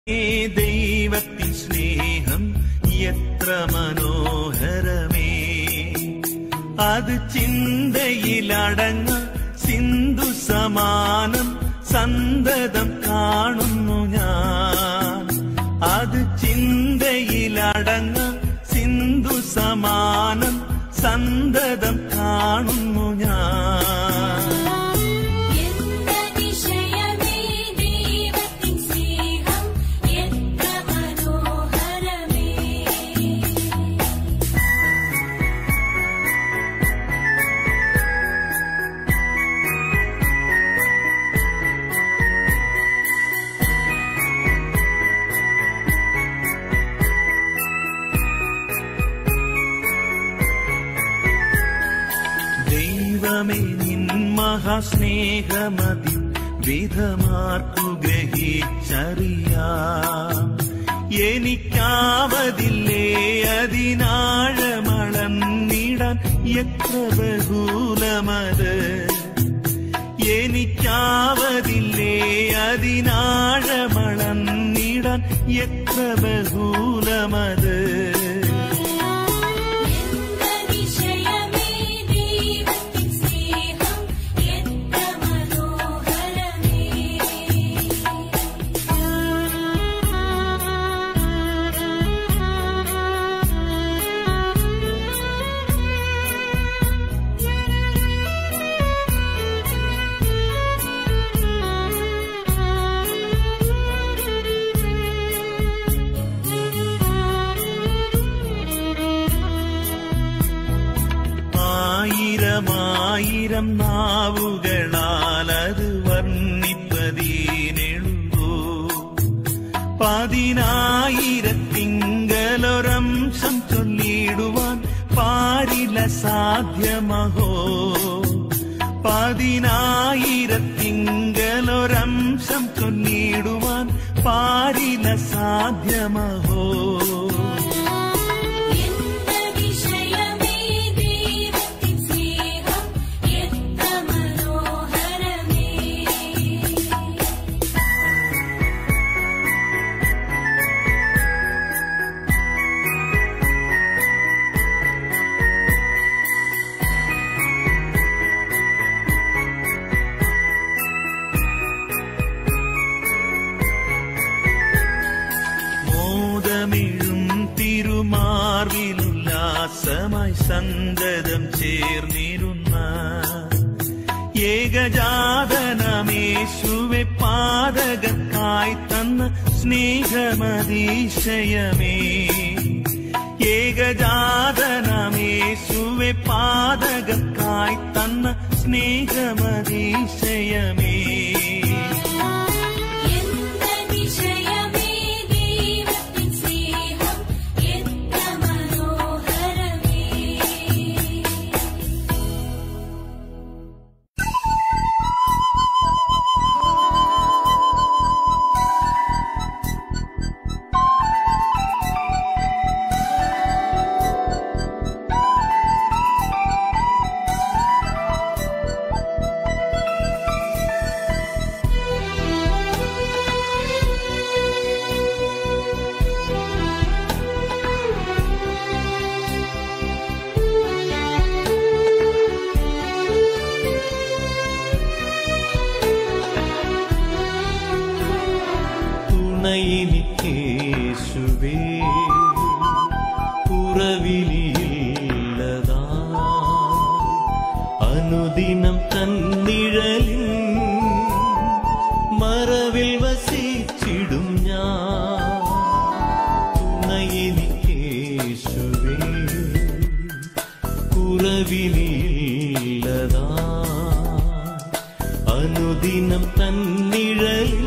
ദൈവത്തിൻ സ്നേഹം എത്ര മനോഹരമേ, അത് ചിന്തയിലടങ്ങ സിന്ധു സമാനം സന്തതം കാണുന്നു ഞാൻ. അത് ചിന്തയിലടങ്ങ സിന്ധു സമാനം സന്തതം കാണുന്നു ഞാൻ. ദൈവമേ നിൻ മഹാസ്നേഹമതി വിധമാർക്കു ഗ്രഹിച്ചറിയാം. എനിക്കാവതില്ലേ അതിനാഴമളന്നിടാൻ എത്ര ബഹുലമത്. എനിക്കാവതില്ലേ അതിനാഴമളന്നിടാൻ എത്ര ബഹുലമത്. ആയിരം നാവുകളാൽ അത് വർണ്ണിപ്പതീനെഴുതൂ. 10,000 ചൊല്ലിടുവാൻ പാരില സാധ്യമഹോ. 10,000 ചൊല്ലിടുവാൻ പാരില സാധ്യമഹോ. തിരുമാർവിലുല്ലാസമായി സന്തതം ചേർന്നിരുന്ന ഏകജാതനമേശുവെ പാതകർക്കായി തന്ന സ്നേഹമതിശയമേ. ഏകജാതനമേശുവെ പാതകർക്കായി തന്ന സ്നേഹമതിശയമേ. യേശുവേ പുറവിലിയില്ലതാ അനുദിനം തന്നിഴലിൻ മറവിൽ വസിച്ചിടും ഞാൻ. തുണയെനിക്കേശുവേ പുറവിലിയില്ലതാ അനുദിനം തന്നിഴലിൻ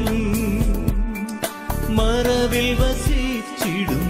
മറവിൽ വസിച്ചിടും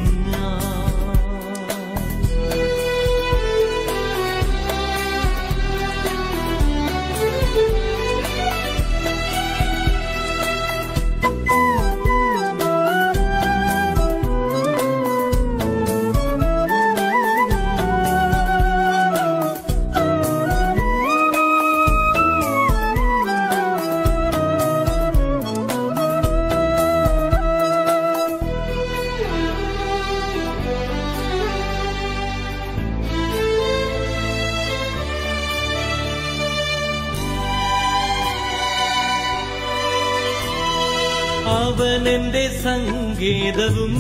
അവനെന്റെ സങ്കേതവും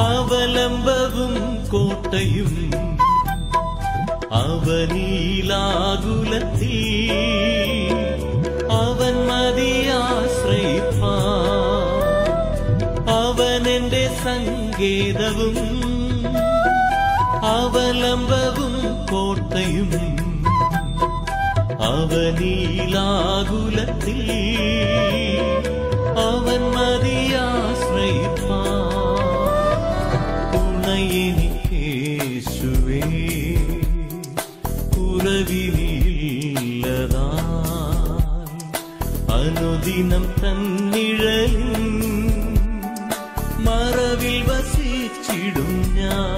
അവലംബവും കോട്ടയും അവനീലാകുലത്തിൽ അവൻ മതിയാശ്രയിപ്പാൻ. അവനെന്റെ സങ്കേതവും അവലംബവും കോട്ടയും അവനീലാകുലത്തിൽ അവൻ മതിയാശ്രയിപ്പാൻ. തുണയെനിക്കേശുവേ കുറവിനില്ലതായി അനുദിനം തന്നിഴലിൻ മറവിൽ വസിച്ചിടും ഞാൻ.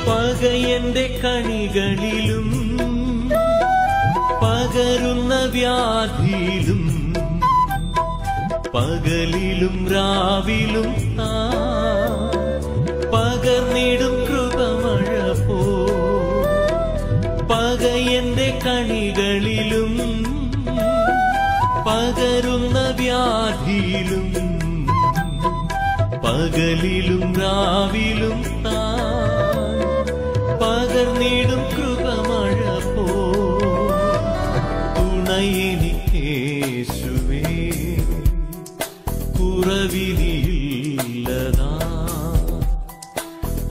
പകയന്റെ കണികളിലും പകരുന്ന വ്യാധിയിലും പകലിലും രാവിലും പകർന്നിടും കൃപമഴ പോ. പകയന്റെ കണികളിലും പകരുന്ന വ്യാധിയിലും പകലിലും രാവിലും പകർന്നിടും കൃപമഴ പോ. തുണയെനിക്കേശുവേ കുറവിനില്ലതായി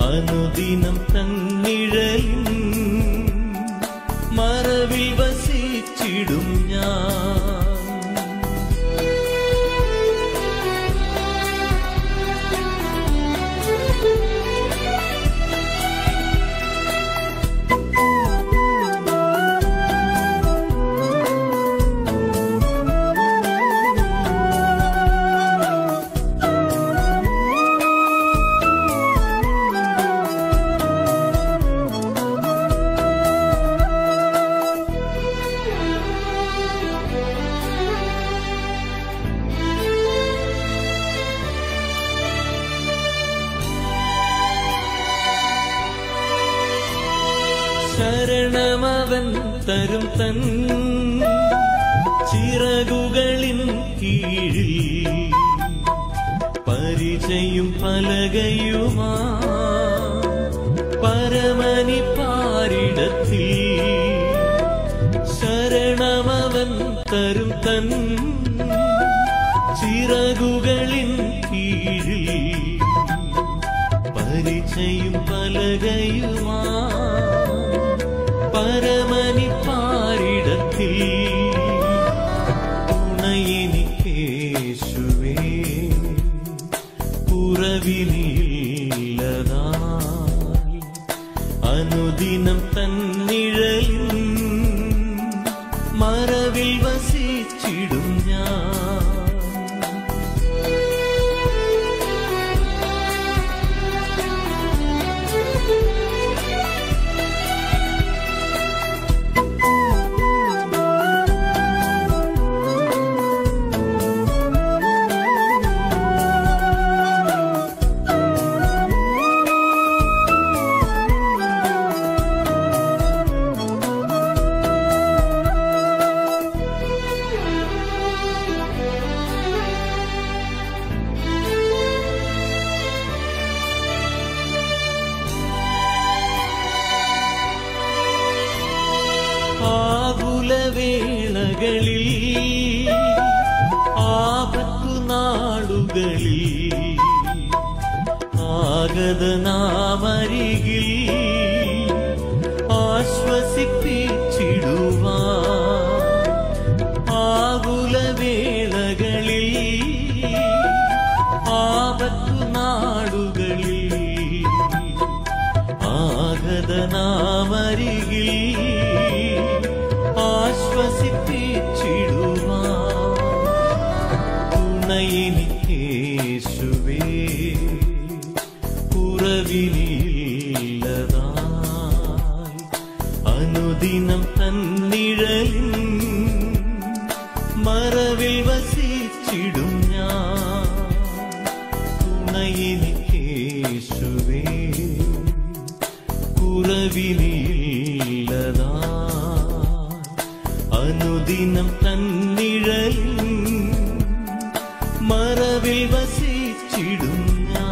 അനുദിനം തന്നിഴലിൻ മറവിൽ വസിച്ചിടും ഞാൻ. ശരണമവൻ തരും തൻ ചിറകുകളിൻ കീഴിൽ പരിചയും പലകയുമാ പരമനി പാരിടത്തിൽ. ശരണമവൻ തരും തൻ ചിറകുകളിൻ കീഴിൽ പരിചയും പലകയുമാ പരമനി പാരിടത്തിൽ. തുണയെനിക്കേശുവേ കുറവിനില്ലതായി അനുദിനം തന്നിഴലിൻ മറവിൽ വസിച്ചിടും ഞാൻ. ആകുലവേളകളിൽ ആപത്തുനാളുകളിൽ ആഗതനാമരികിൽ ആശ്വസിപ്പിച്ചിടുവാൻ. ആകുലവേളകളിൽ ആപത്തുനാളുകളിൽ ഉന്നതനാമരികിൽ ആശ്വസിപ്പിച്ചിടുവാൻ തുണയെനിക്കേശുവേ കുറവിനില്ലതായി അനുദിനം തന്നിഴലിൻ മറവിൽ വസിച്ചിടും ഞാൻ തുണയെനിക്കേശുവേ കുറവിനില്ലതായി അനുദിനം തന്നിഴലിൻ മറവിൽ വസിച്ചിടും ഞാൻ.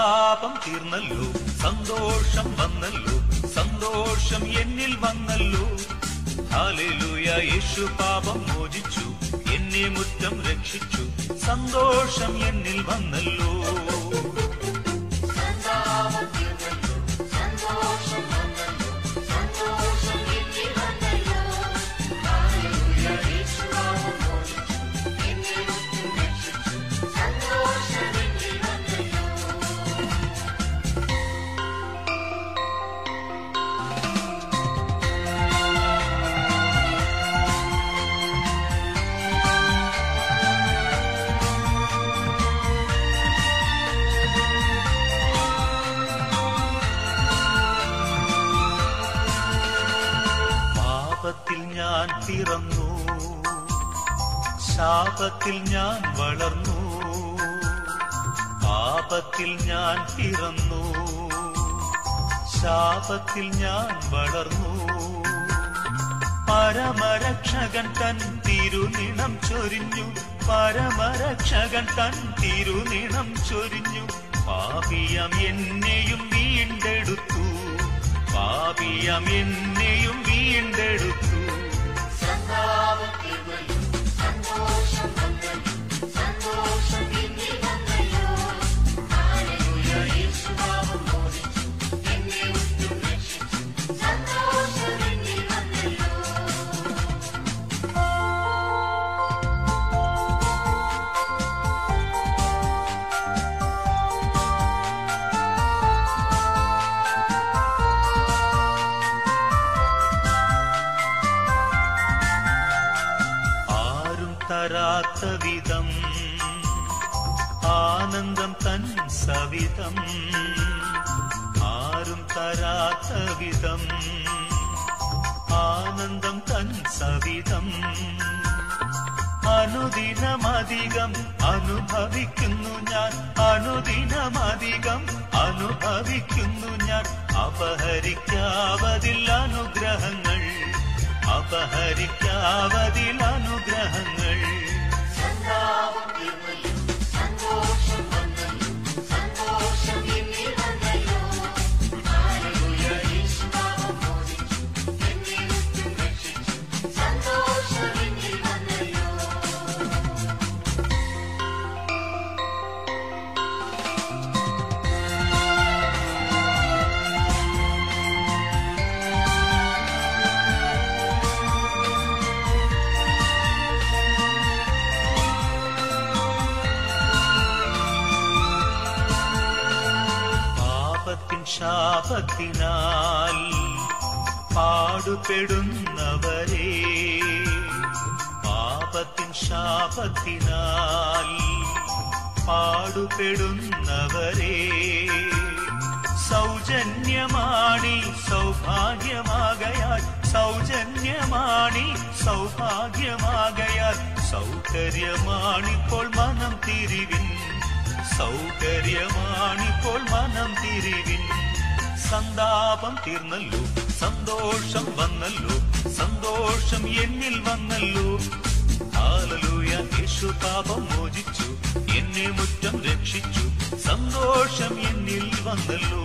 സന്താപം തീർന്നല്ലോ, സന്തോഷം വന്നല്ലോ, സന്തോഷം എന്നിൽ വന്നല്ലോ. ഹല്ലേലൂയ, യേശു പാപം മോചിച്ചു, എന്നെ മുറ്റം രക്ഷിച്ചു, സന്തോഷം എന്നിൽ വന്നല്ലോ. പാപത്തിൽ ഞാൻ പിറന്നു, ശാപത്തിൽ ഞാൻ വളർന്നു. പാപത്തിൽ ഞാൻ പിറന്നു, ശാപത്തിൽ ഞാൻ വളർന്നു. പരമരക്ഷകൻ തൻ തിരുനിണം ചൊരിഞ്ഞു, പരമരക്ഷകൻ തൻ തിരുനിണം ചൊരിഞ്ഞു. പാപിയം എന്നെയും വീണ്ടെടുത്തു, പാപിയം എന്നെയും വീണ്ടെടുത്തു. തരാത്ത വിധം ആനന്ദം തൻ സവിധം, ആരും തരാത്ത വിധം ആനന്ദം തൻ സവിധം. അനുദിനമധികം അനുഭവിക്കുന്നു ഞാൻ, അനുദിനമധികം അനുഭവിക്കുന്നു ഞാൻ. അപഹരിക്കാവതിൽ അനുഗ്രഹങ്ങൾ, അപഹരിക്കാവതിൽ അനുഗ്രഹങ്ങൾ. ശാപത്തിനാൽ പാടുപെടുന്നവരെ, പാപത്തിൻ ശാപത്തിനാൽ പാടുപെടുന്നവരെ, സൗജന്യമാണി സൗഭാഗ്യമാകയാൽ, സൗജന്യമാണി സൗഭാഗ്യമാകയാൽ. സൗകര്യമാണിപ്പോൾ മനം തിരിവിൻ, സൗകര്യമാണിപ്പോൾ മനം തിരിവിൻ. സന്താപം തീർന്നല്ലോ, സന്തോഷം വന്നല്ലോ, സന്തോഷം എന്നിൽ വന്നല്ലോ. ഹല്ലേലൂയ, യേശു പാപം മോചിച്ചു, എന്നെ മുറ്റം രക്ഷിച്ചു, സന്തോഷം എന്നിൽ വന്നല്ലോ.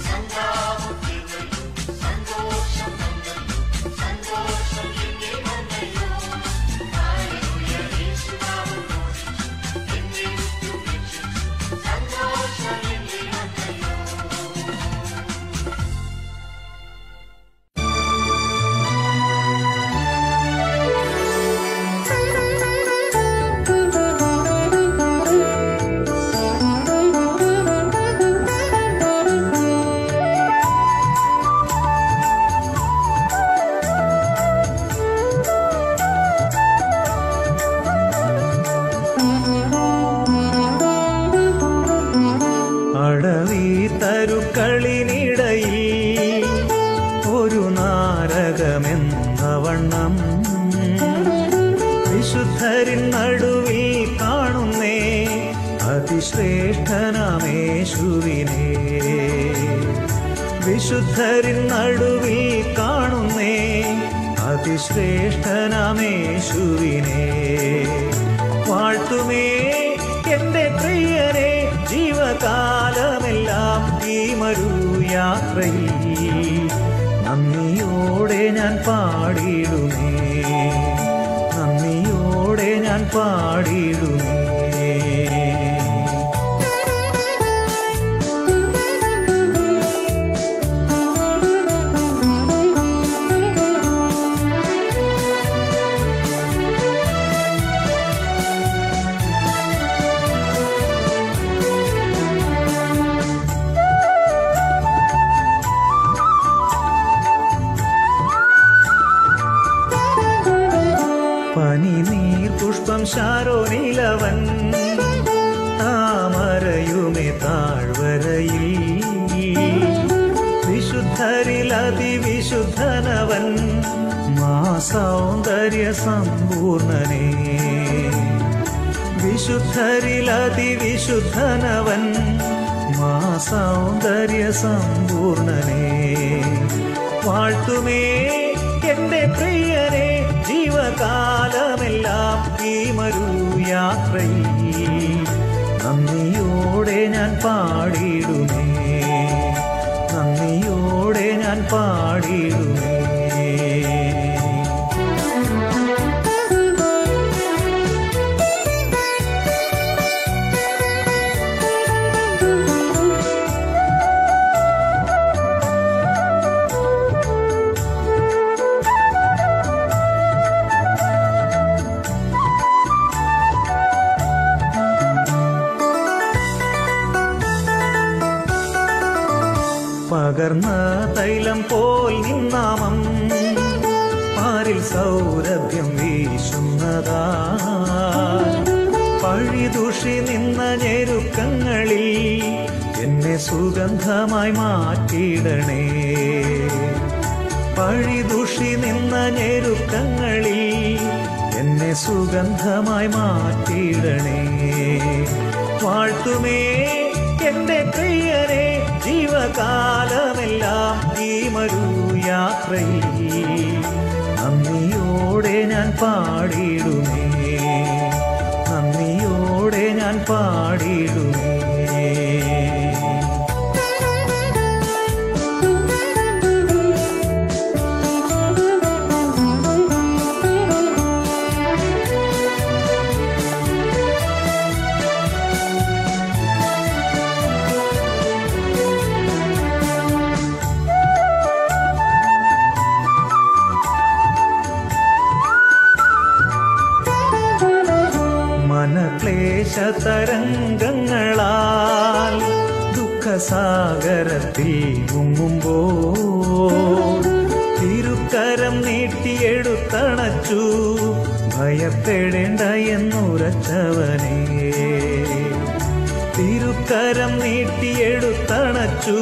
സന്താപം തീർന്നല്ലോ, സന്തോഷം വന്നല്ലോ, സന്തോഷം എന്നിൽ വന്നല്ലോ. ഹല്ലേലൂയ, യേശു പാപം മോചിച്ചു, എന്നെ മുറ്റം രക്ഷിച്ചു, സന്തോഷം എന്നിൽ വന്നല്ലോ. തരുക്കളിനിടയിൽ ഒരു നാരകമെന്ന വണ്ണം വിശുദ്ധരിൻ നടുവിൽ കാണുന്നേ അതിശ്രേഷ്ഠനാമേശുവിനെ. വിശുദ്ധരിൻ നടുവിൽ കാണുന്നേ അതിശ്രേഷ്ഠനാമേശുവിനെ. വാഴ്ത്തുമേ എന്റെ പ്രിയനെ, ജീവകാലമെല്ലാം ഈ മരുയാത്രയിൽ നന്ദിയോടെ ഞാൻ പാടിയിടുമേ, നന്ദിയോടെ ഞാൻ പാടിയിടുമേ. പനിനീർ പുഷ്പം ശാരോനിലവൻ താമരയുമേ താഴ്വരയിൽ, വിശുദ്ധരിൽ അതിവിശുദ്ധനവൻ മാ സൗന്ദര്യ സമ്പൂർണനേ, വിശുദ്ധരിൽ അതിവിശുദ്ധനവൻ മാ സൗന്ദര്യ സമ്പൂർണനേ. വാഴ്ത്തുമേ എന്റെ പ്രിയനെ ജീവകാലമെല്ലാം ഈ മരുയാത്രയിൽ നന്ദിയോടെ ഞാൻ പാടിയിടുമേ, നന്ദിയോടെ ഞാൻ പാടിയിടുമേ. പകർന്ന തൈലം പോൽ നിന്നാമം പാരിൽ സൗരഭ്യം വീശുന്നതാ, പഴിദൂഷി നിന്ന ഞെരുക്കങ്ങളിൽ എന്നെ സുഗന്ധമായി മാറ്റിയിടണേ, പഴിദൂഷി നിന്ന ഞെരുക്കങ്ങളിൽ എന്നെ സുഗന്ധമായി മാറ്റിയിടണേ. വാഴ്ത്തുമേ എന്റെ പ്രിയനെ ജീവകാലമെല്ലാം ഈ മരുയാത്രയിൽ നന്ദിയോടെ ഞാൻ പാടിയിടുമേ, നന്ദിയോടെ ഞാൻ പാടിയിടുമേ. മനക്ലേശതരംഗങ്ങളാൽ ദുഃഖസാഗരത്തിൽ മുങ്ങുമ്പോൾ തിരുക്കരം നീട്ടിയെടുത്തണച്ചു ഭയപ്പെടേണ്ട എന്നുരച്ചവനേ, തിരുക്കരം നീട്ടിയെടുത്തണച്ചു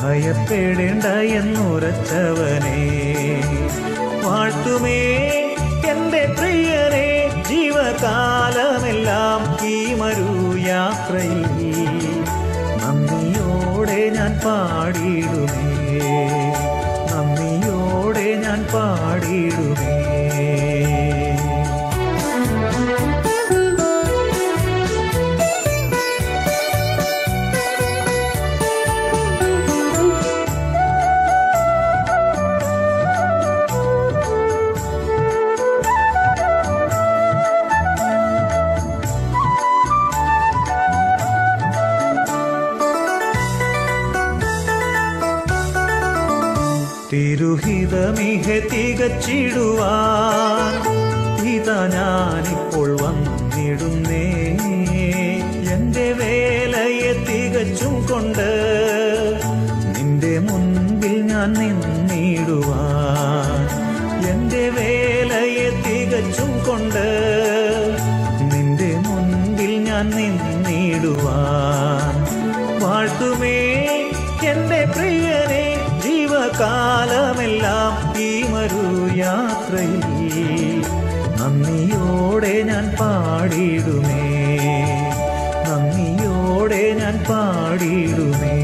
ഭയപ്പെടേണ്ട എന്നുരച്ചവനേ. വാഴ്ത്തുമേ എന്റെ പ്രിയനെ ജീവകാലമെല്ലാം ഈ മരുയാത്രയിൽ നന്ദിയോടെ ഞാൻ പാടിയിടുമേ, നന്ദിയോടെ ഞാൻ പാടിയിടുമേ. തിരുഹിതമിഹ തികച്ചിടുവാൻ ഇതാ ഞാനിപ്പോൾ വന്നിടുന്നേ, എന്റെ വേലയെ തികച്ചും കൊണ്ട് നിന്റെ മുൻപിൽ ഞാൻ നിന്നിടുവാൻ, എന്റെ വേലയെ തികച്ചും കൊണ്ട് നിന്റെ മുൻപിൽ ഞാൻ നിന്നിടുവാൻ. വാഴ്ത്തുമേ എന്റെ പ്രിയനെ ജീവകാലമെല്ലാം ഈ മരുയാത്രയിൽ നന്ദിയോടെ ഞാൻ പാടിയിടുമേ, നന്ദിയോടെ ഞാൻ പാടിയിടുമേ.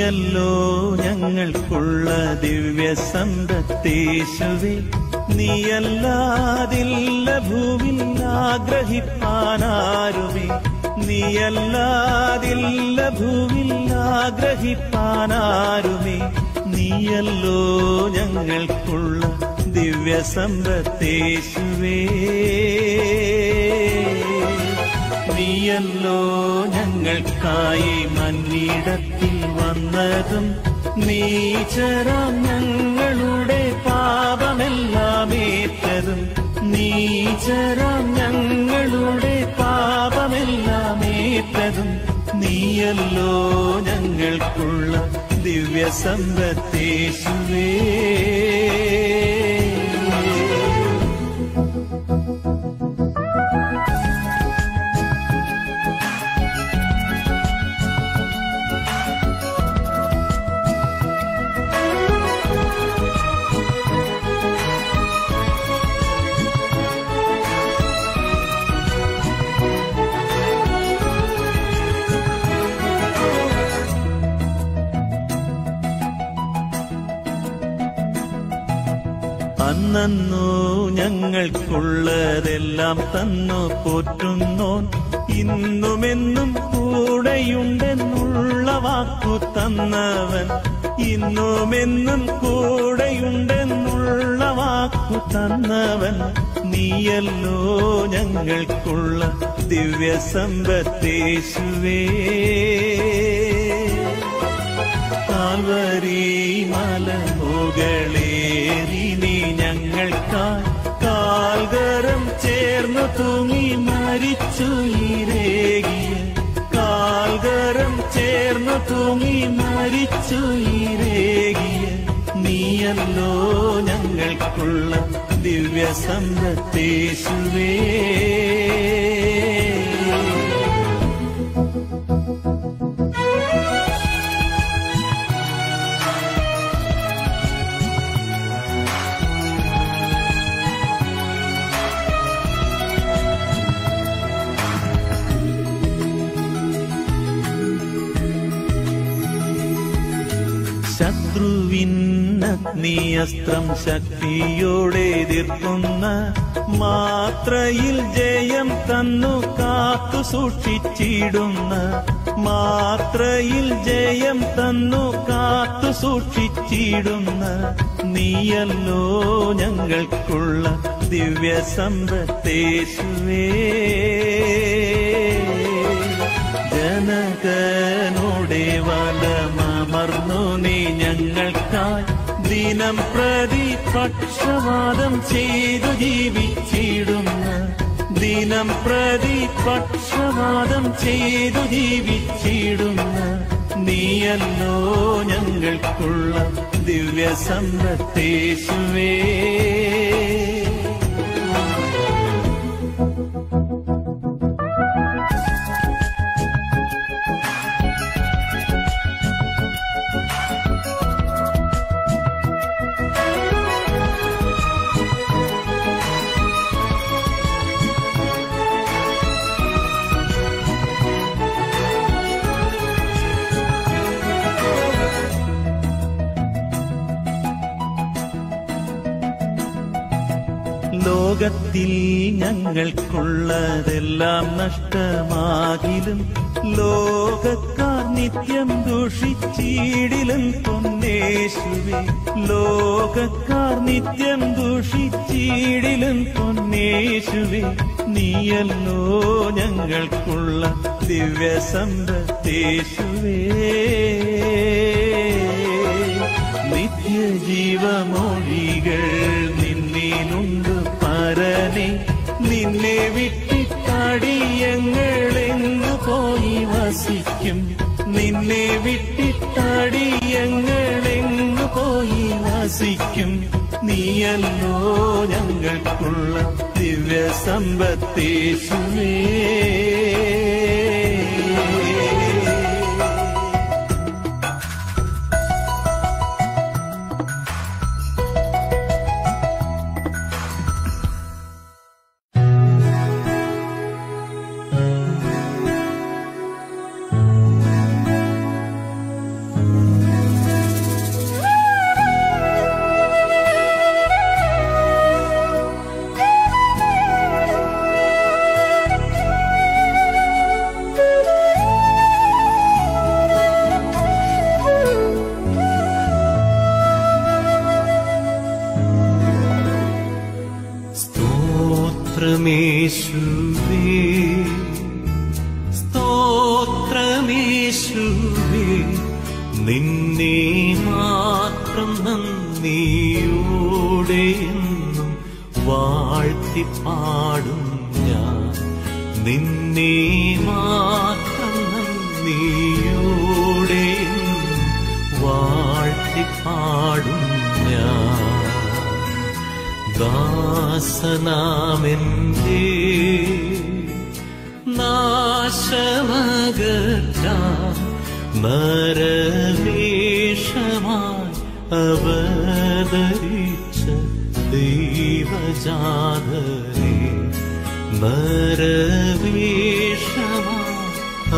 നീയല്ലോ ഞങ്ങൾക്കുള്ള ദിവ്യസമ്പത്തേശുവേ, നീയല്ലാതില്ല ഭൂവിൽ ആഗ്രഹിപ്പാനാരുമേ, നീയല്ലാതില്ല ഭൂവിൽ ആഗ്രഹിപ്പാനാരുമേ, നീയല്ലോ ഞങ്ങൾക്കുള്ള ദിവ്യസമ്പത്തേശുവേ, നീയല്ലോ ഞങ്ങൾക്കായി മന്നിടത്തിൽ വന്നതും, നീചരാം ഞങ്ങളുടെ പാപമെല്ലാം ഏറ്റതും, നീചരാം ഞങ്ങളുടെ പാപമെല്ലാം ഏറ്റതും, നീയല്ലോ ഞങ്ങൾക്കുള്ള ദിവ്യസമ്പത്തേശുവേ. അന്നോ ഞങ്ങൾക്കുള്ളതെല്ലാം തന്നു പോറ്റുന്നോൻ, ഇന്നുമെന്നും കൂടെയുണ്ടെന്നുള്ള വാക്കു തന്നവൻ, ഇന്നുമെന്നും കൂടെയുണ്ടെന്നുള്ള വാക്കു തന്നവൻ, നീയല്ലോ ഞങ്ങൾക്കുള്ള ദിവ്യസമ്പത്തേശുവേ. കാൽവരി മലമുകളേറി നീ ഞങ്ങൾക്കായി കാൽകരം ചേർന്നു തൂങ്ങി മരിച്ചുയിരേകിയ, കാൽകരം ചേർന്നു തൂങ്ങി മരിച്ചുയിരേകിയ, നീയല്ലോ ഞങ്ങൾക്കുള്ള ദിവ്യസമ്പത്തേശുവേ. ശത്രുവിന്നഗ്നിയസ്ത്രം ശക്തിയോടെ എതിർക്കുന്ന മാത്രയിൽ ജയം തന്നു കാത്തു സൂക്ഷിച്ചിടുന്ന, മാത്രയിൽ ജയം തന്നു കാത്തു സൂക്ഷിച്ചിടുന്ന, നീയല്ലോ ഞങ്ങൾക്കുള്ള ദിവ്യസമ്പത്തേശുവേ. ജനകനോടെ വലമർന്നു നീ ഞങ്ങൾക്കായി ദിനം പ്രതി പക്ഷവാദം ചെയ്തു ജീവിച്ചിടുന്ന, ദിനം പ്രതി പക്ഷവാദം ചെയ്തു ജീവിച്ചിടുന്ന, നീയല്ലോ ഞങ്ങൾക്കുള്ള ദിവ്യസമ്പത്തേശുവേ. ലോകത്തിൽ ഞങ്ങൾക്കുള്ളതെല്ലാം നഷ്ടമാകിലും, ലോകക്കാർ നിത്യം ദൂഷിച്ചിടിലും പൊന്നേശുവേ, ലോകക്കാർ നിത്യം ദൂഷിച്ചിടിലും പൊന്നേശുവേ, നീയല്ലോ ഞങ്ങൾക്കുള്ള ദിവ്യസമ്പത്തേശുവേ. നിത്യജീവമൊഴികൾ നിന്നിലുണ്ട് പരനെ, നിന്നെ വിട്ടിട്ടടിയങ്ങളെങ്ങു പോയി വസിക്കും, നിന്നെ വിട്ടിട്ടടിയങ്ങളെങ്ങു പോയി വസിക്കും, നീയല്ലോ ഞങ്ങൾക്കുള്ള ദിവ്യസമ്പത്തേശുവേ. സ്തോത്രമേശുവേ നിന്നെ മാത്രം നന്ദിയോടെ എന്നും വാഴ്ത്തിപ്പാടും ഞാൻ നിന്നെ മാത്രം നന്ദിയോടെ എന്നും വാഴ്ത്തിപ്പാടും ഞാൻ ദാസനാമെന്റെ നാശമകറ്റാൻ നരവേഷമായി അവതരിച്ച ദൈവജാതനെ നരവേഷമായി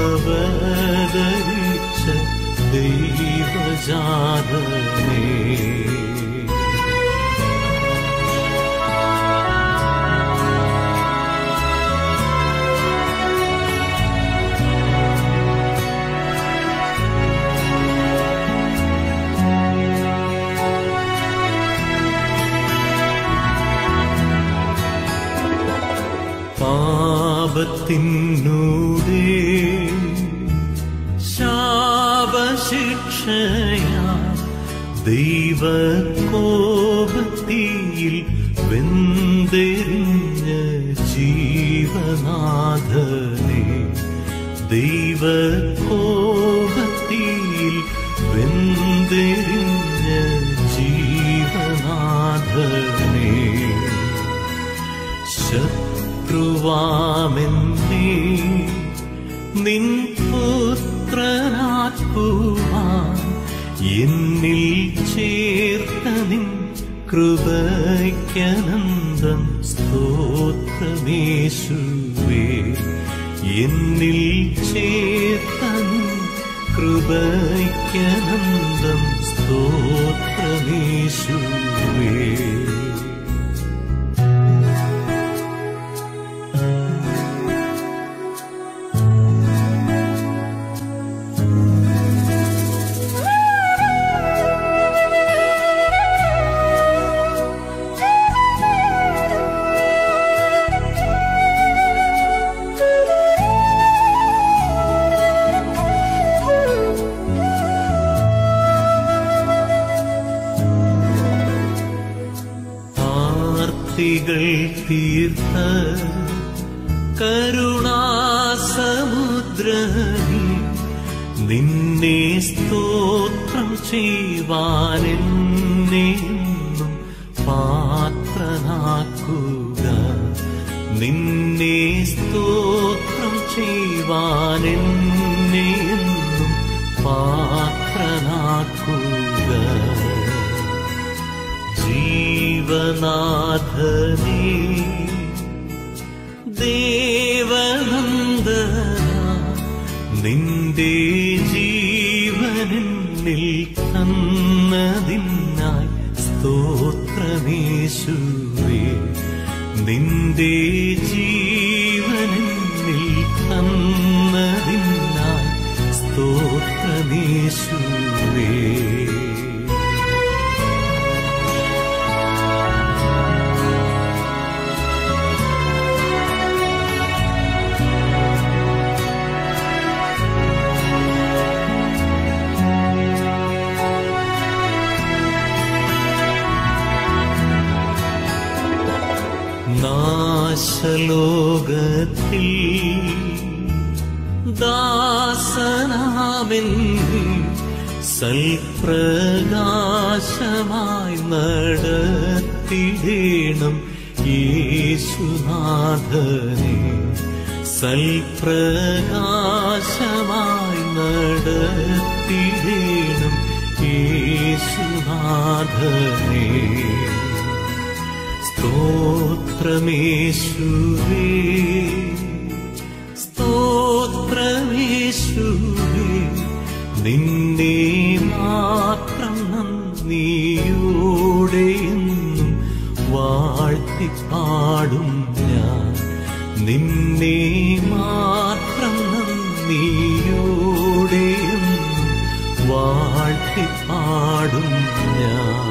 അവതരിച്ച ദൈവജാതനെ പാപത്തിനൂടെ ശാപശിക്ഷയാ ദൈവകോപത്തിയിൽ വെന്തെരിഞ്ഞ ജീവനാഥനെ ദൈവകോപത്തിയിൽ വെന്തെരിഞ്ഞ ജീവനാഥനെ ശത്രുവാമെന്നെ നിൻ പുത്രനാക്കുവാൻ എന്നിൽ ചേർത്ത നിൻ കൃപയ്ക്കനന്തം സ്തോത്രമേശുവേ എന്നിൽ ചേർത്ത നിൻ കൃപയ്ക്കനന്തം സ്തോത്രമേശുവേ തീർത്ത കരുണാസമുദ്രമേ നിന്നെ സ്തോത്രം ചെയ്യുവാനെന്നും പാത്രനാക്കുക നിന്നെ സ്തോത്രം ചെയ്യുവാനെന്നും പാത്രനാക്കുക ജീവനാഥനേ ദേവനന്ദന നിന്റെ ജീവനിൽ തന്നതിനായി സ്തോത്രമേശുവേ നിന്റെ ജീവനിൽ തന്നതിനായി സ്തോത്രമേശുവേ നാശലോകത്തിൽ ദാസനാമെന്നെ സൽപ്രകാശമായി നടത്തിടേണം യേശുനാഥനെ സൽപ്രകാശമായി നടത്തിടേണം യേശുനാഥനെ സ്തോത്രമേശുവേ സ്തോത്രമേശുവേ നിന്നെ മാത്രം നന്ദിയോടെ എന്നും വാഴ്ത്തിപ്പാടും ഞാൻ നിന്നെ മാത്രം നന്ദിയോടെ എന്നും വാഴ്ത്തിപ്പാടും ഞാൻ.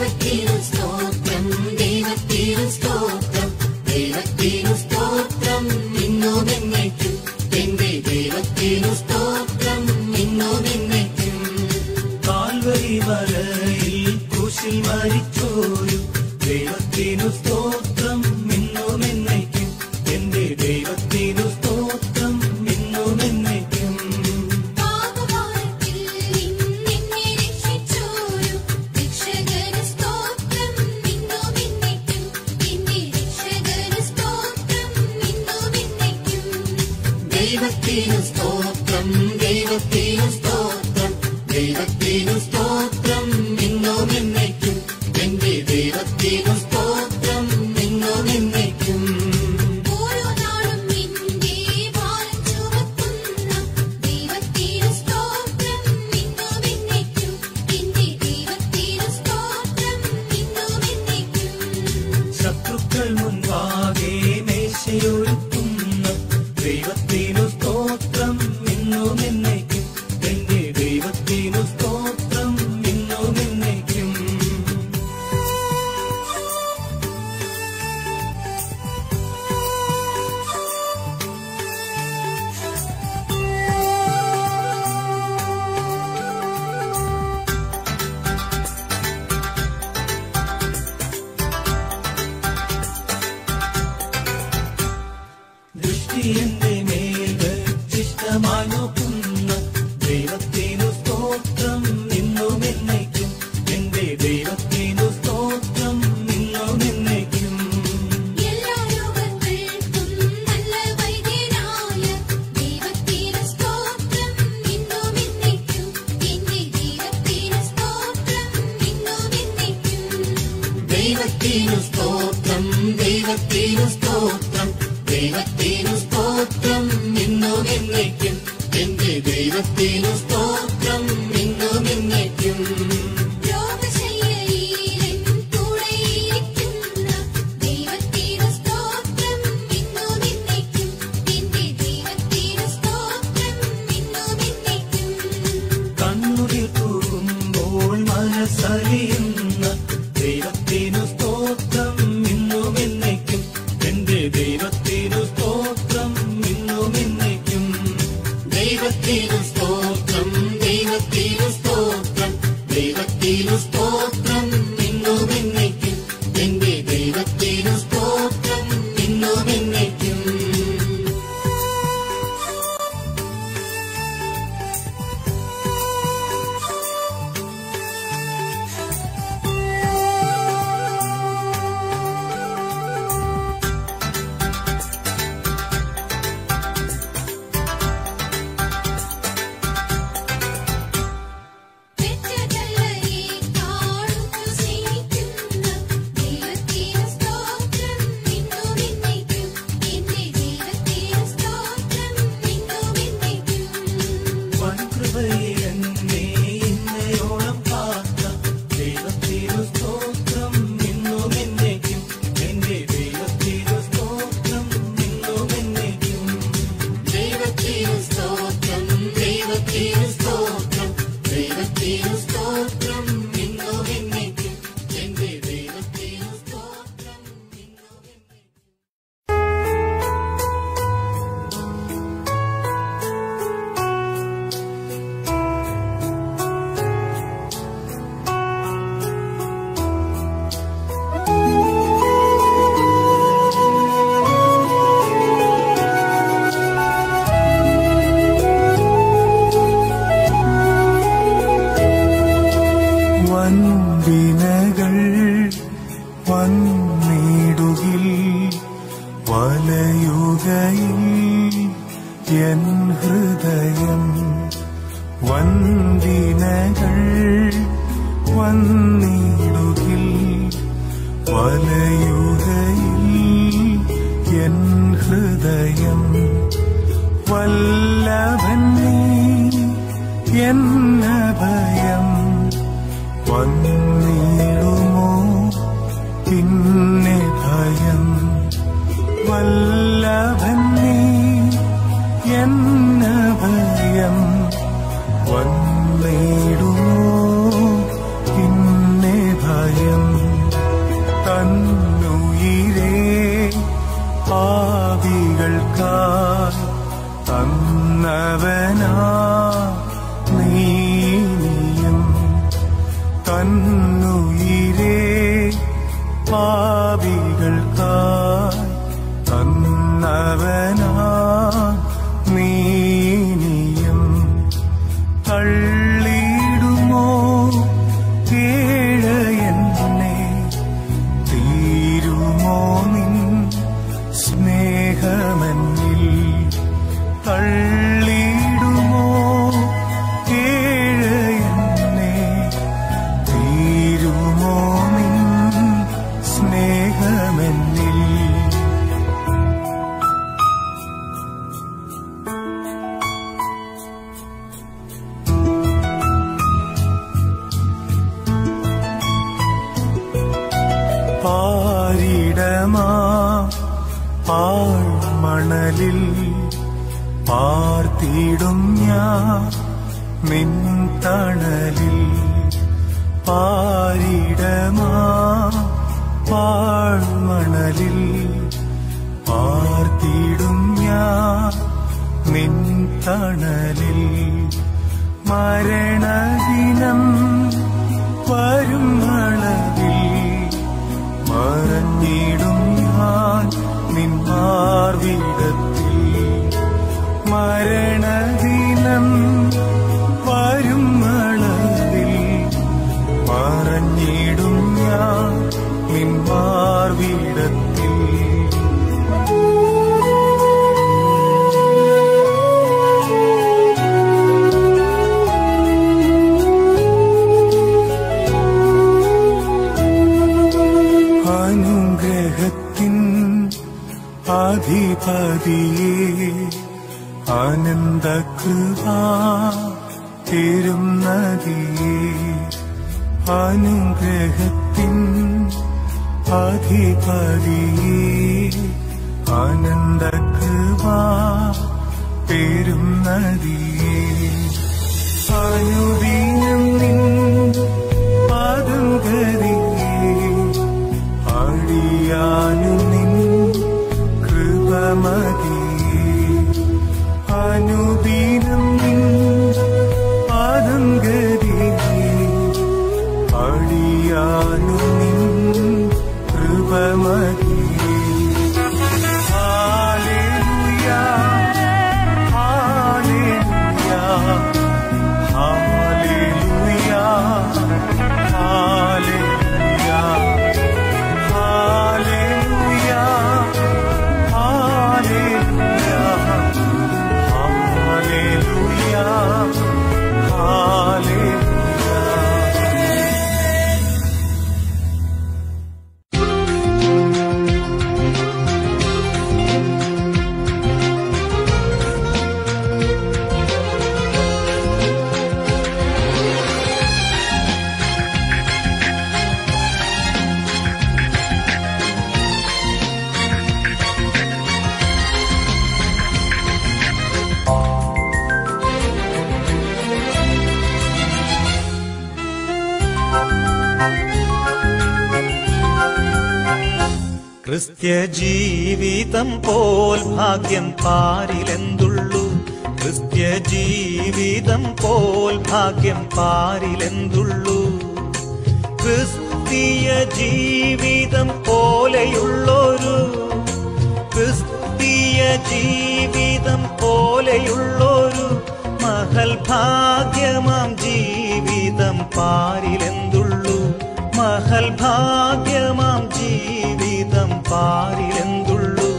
ദൈവത്തിനു സ്തോത്രം, ദൈവത്തിനു സ്തോത്രം, ദൈവത്തിനു സ്തോത്രം ഇന്നും എന്നേക്കും. എന്റെ ദൈവത്തിനു സ്തോത്രം ഇന്നും എന്നേക്കും. കാൽവരി മലയിൽ കുരിശിൽ മരിച്ചോരു ദൈവത്തിനു സ്തോത്രം ഇന്നും എന്നേക്കും. എന്റെ ദൈവത്തിനു സ്തോത്രം ഇന്നും എന്നേക്കും. പാപഭാരത്തിൽ നിന്നെ രക്ഷിച്ചോരു രക്ഷകന് സ്തോത്രം ഇന്നും എന്നേക്കും. എന്റെ രക്ഷകന് സ്തോത്രം ഇന്നും എന്നേക്കും. ദൈവത്തിനു സ്തോത്രം, ദൈവത്തിനു സ്തോത്രം, ദൈവത്തിനു സ്തോത്രം ഇന്നും എന്നേക്കും. എന്റെ ദൈവത്തിനു സ്തോത്രം ഇന്നും എന്നേക്കും. ഓരോ നാളും നിന്റെ ഭാരം ചുമക്കുന്ന ദൈവത്തിനു സ്തോത്രം ഇന്നും എന്നേക്കും. എന്റെ ദൈവത്തിനു സ്തോത്രം ഇന്നും എന്നേക്കും. ശത്രുക്കൾ മുൻപാകെ മേശയൊരുക്കുന്ന ദൈവത്തിനു സ്തോത്രം ഇന്നും എന്നേക്കും. എന്റെ ദൈവത്തിനു സ്തോത്രം ഇന്നും എന്നേക്കും. ദൃഷ്ടി എന്റെ മേൽ വെച്ചിഷ്ടമായി നോക്കുന്ന ദൈവത്തിനു സ്തോത്രം ഇന്നും എന്നേക്കും. എന്റെ ദൈവത്തിനു സ്തോത്രം ഇന്നും എന്നേക്കും. എല്ലാ രോഗങ്ങൾക്കും നല്ല വൈദ്യനായ ദൈവത്തിനു സ്തോത്രം ഇന്നും എന്നേക്കും. എന്റെ ദൈവത്തിനു സ്തോത്രം ഇന്നും എന്നേക്കും. ദൈവത്തിനു സ്തോത്രം, ദൈവത്തിനു സ്തോത്രം, ദൈവത്തിനു സ്തോത്രം ഇന്നും എന്നേക്കും. എന്റെ ദൈവത്തിനു സ്തോത്രം ഇന്നും എന്നേക്കും. രോഗശയ്യയിലെൻ കൂടെയിരിക്കുന്ന ദൈവത്തിനു സ്തോത്രം ഇന്നും എന്നേക്കും. എന്റെ ദൈവത്തിനു സ്തോത്രം ഇന്നും എന്നേക്കും. കണ്ണുകൾ തൂകുമ്പോൾ മനസ്സലിയുന്ന ദൈവത്തിനു സ്തോത്രം ഇന്നും എന്നേക്കും. എന്റെ ദൈവത്തിനു സ്തോത്രം ഇന്നും എന്നേക്കും. ദൈവത്തിനു സ്തോത്രം, ദൈവത്തിനു സ്തോത്രം, ദൈവത്തിനു സ്തോത്രം ഇന്നും എന്നേക്കും. എന്റെ ദൈവത്തിനു സ്തോത്രം ഇന്നും എന്നേക്കും. എൻ ഹൃദയം വന്ദിനകൾ വന്നിടുകിൽ വലയുകയിൽ എൻ ഹൃദയം വല്ലഭൻ നീ എന്നഭയം വന്നിടുമോ പിന്നെ ഭയം വല്ലഭൻ നീ എന്നഭയം വന്നിടുമോ പിന്നെ ഭയം തന്നുയിരേ പാപികൾക്കായി തന്നവനാ നീനിയും തള്ളിയിടുമോ കേഴയെന്നെ തീരുമോ നിൻ സ്നേഹമെന്നിൽ തള്ളിയിടുമോ കേഴയെന്നെ തീരുമോ നിൻ സ്നേഹമെന്നിൽ പാരിടമാ പാഴ്മണലിൽ പാർത്തിടും ഞാൻ നിൻ തണലിൽ പാരിടമാ പാഴ്മണലിൽ പാർത്തിടും ഞാൻ നിൻ തണലിൽ മരണദിനം വരും അളവിൽ മറഞ്ഞിടും ഞാൻ നിൻ മാർവിടത്തിൽ മരണദിനം വരും അളവിൽ മറഞ്ഞിടും ഞാൻ നിൻ മാർവിടത്തിൽ അനുഗ്രഹത്തിൻ അധിപതിയേ ആനന്ദകൃപാ തിരുനദിയേ അനുഗ്രഹത്തിൻ അധിപതിയേ ആനന്ദകൃപാ തിരുനദിയേ അനുദിനം നിൻ പാദം ഗതിയേ അടിയാനും നിൻ കൃപമതിയേ അനുദിനം നിൻ പാദം ഗതിയേ അടിയാനും നിൻ കൃപമതിയേ ഹല്ലേലൂയ ഹല്ലേലൂയ ഹല്ലേലൂയ ഹല്ലേലൂയ ക്രിസ്ത്യ ജീവിതം പോൽ ഭാഗ്യം പാരിലെന്തുള്ളൂ ക്രിസ്ത്യ ജീവിതം പോൽ ഭാഗ്യം പാരിലെന്തുള്ളൂ ക്രിസ്തീയ ജീവിതം പോലെയുള്ളൊരു ക്രിസ്തീയ ജീവിതം പോലെയുള്ളൊരു മഹൽ ഭാഗ്യമാം ജീവിതം പാരിലെന്തുള്ളൂ മഹൽ ഭാഗ്യമാം ജീവിതം പാരിലെന്തുള്ളൂ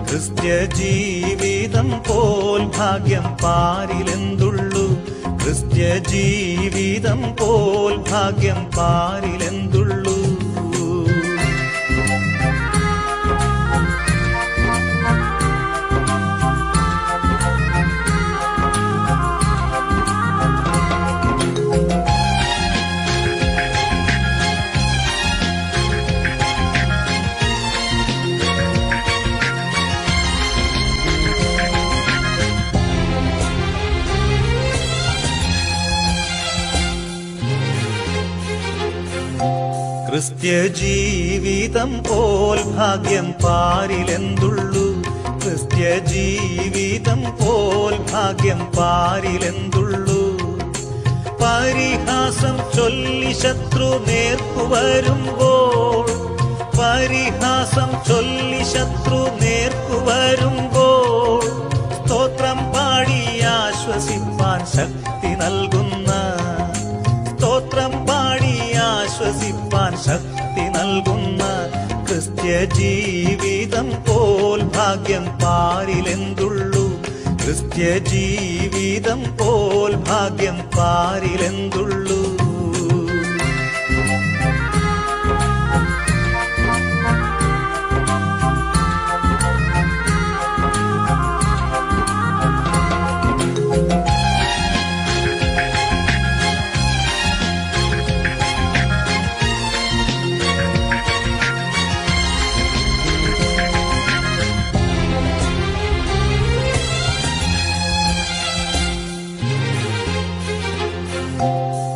ക്രിസ്ത്യ ജീവിതം പോൽ ഭാഗ്യം പാരിലെന്തുള്ളൂ ക്രിസ്ത്യ ജീവിതം പോൽ ഭാഗ്യം പാരിലെന്തുള്ളൂ ക്രിസ്ത്യ ജീവിതം പോൽ ഭാഗ്യം പാരിലെന്തുള്ളൂ ക്രിസ്ത്യ ജീവിതം പോൽ ഭാഗ്യം പാരിലെന്തുള്ളൂ പരിഹാസം ചൊല്ലി ശത്രു നേർക്കു വരുമ്പോൾ, പരിഹാസം ചൊല്ലി ശത്രു നേർക്കു വരുമ്പോൾ സ്തോത്രം പാടി ആശ്വസിപ്പാൻ ശക്തി നൽകുന്ന, സ്തോത്രം പാടി ആശ്വസിപ്പാൻ ശക്തി നൽകുന്ന ക്രിസ്ത്യ ജീവിതം പോൽ ഭാഗ്യം പാരിലെന്തുള്ളൂ, ക്രിസ്ത്യ ജീവിതം പോൽ ഭാഗ്യം പാരിലെന്തുള്ളൂ.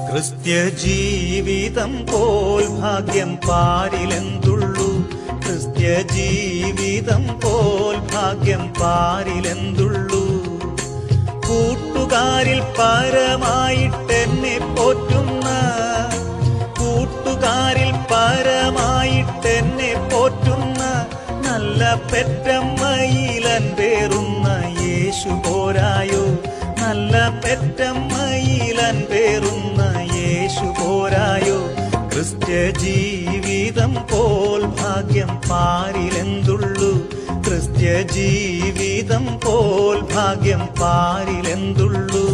ക്രിസ്ത്യ ജീവിതം പോൽ ഭാഗ്യം പാരിലെന്തുള്ളൂ, ക്രിസ്ത്യ ജീവിതം പോൽ ഭാഗ്യം പാരിലെന്തുള്ളൂ. കൂട്ടുകാരിൽ പരമായിട്ടെന്നെ പോറ്റുന്ന, കൂട്ടുകാരിൽ പരമായിട്ടെന്നെ പോറ്റുന്ന നല്ല പെറ്റമ്മയിലൻ പേറുന്ന യേശു പോരായോ, നല്ല പെറ്റമ്മയിലൻ പേറുന്ന യേശു പോരായോ. ക്രിസ്ത്യ ജീവിതം പോൽ ഭാഗ്യം പാരിലെന്തുള്ളൂ, ക്രിസ്ത്യ ജീവിതം പോൽ ഭാഗ്യം പാരിലെന്തുള്ളൂ.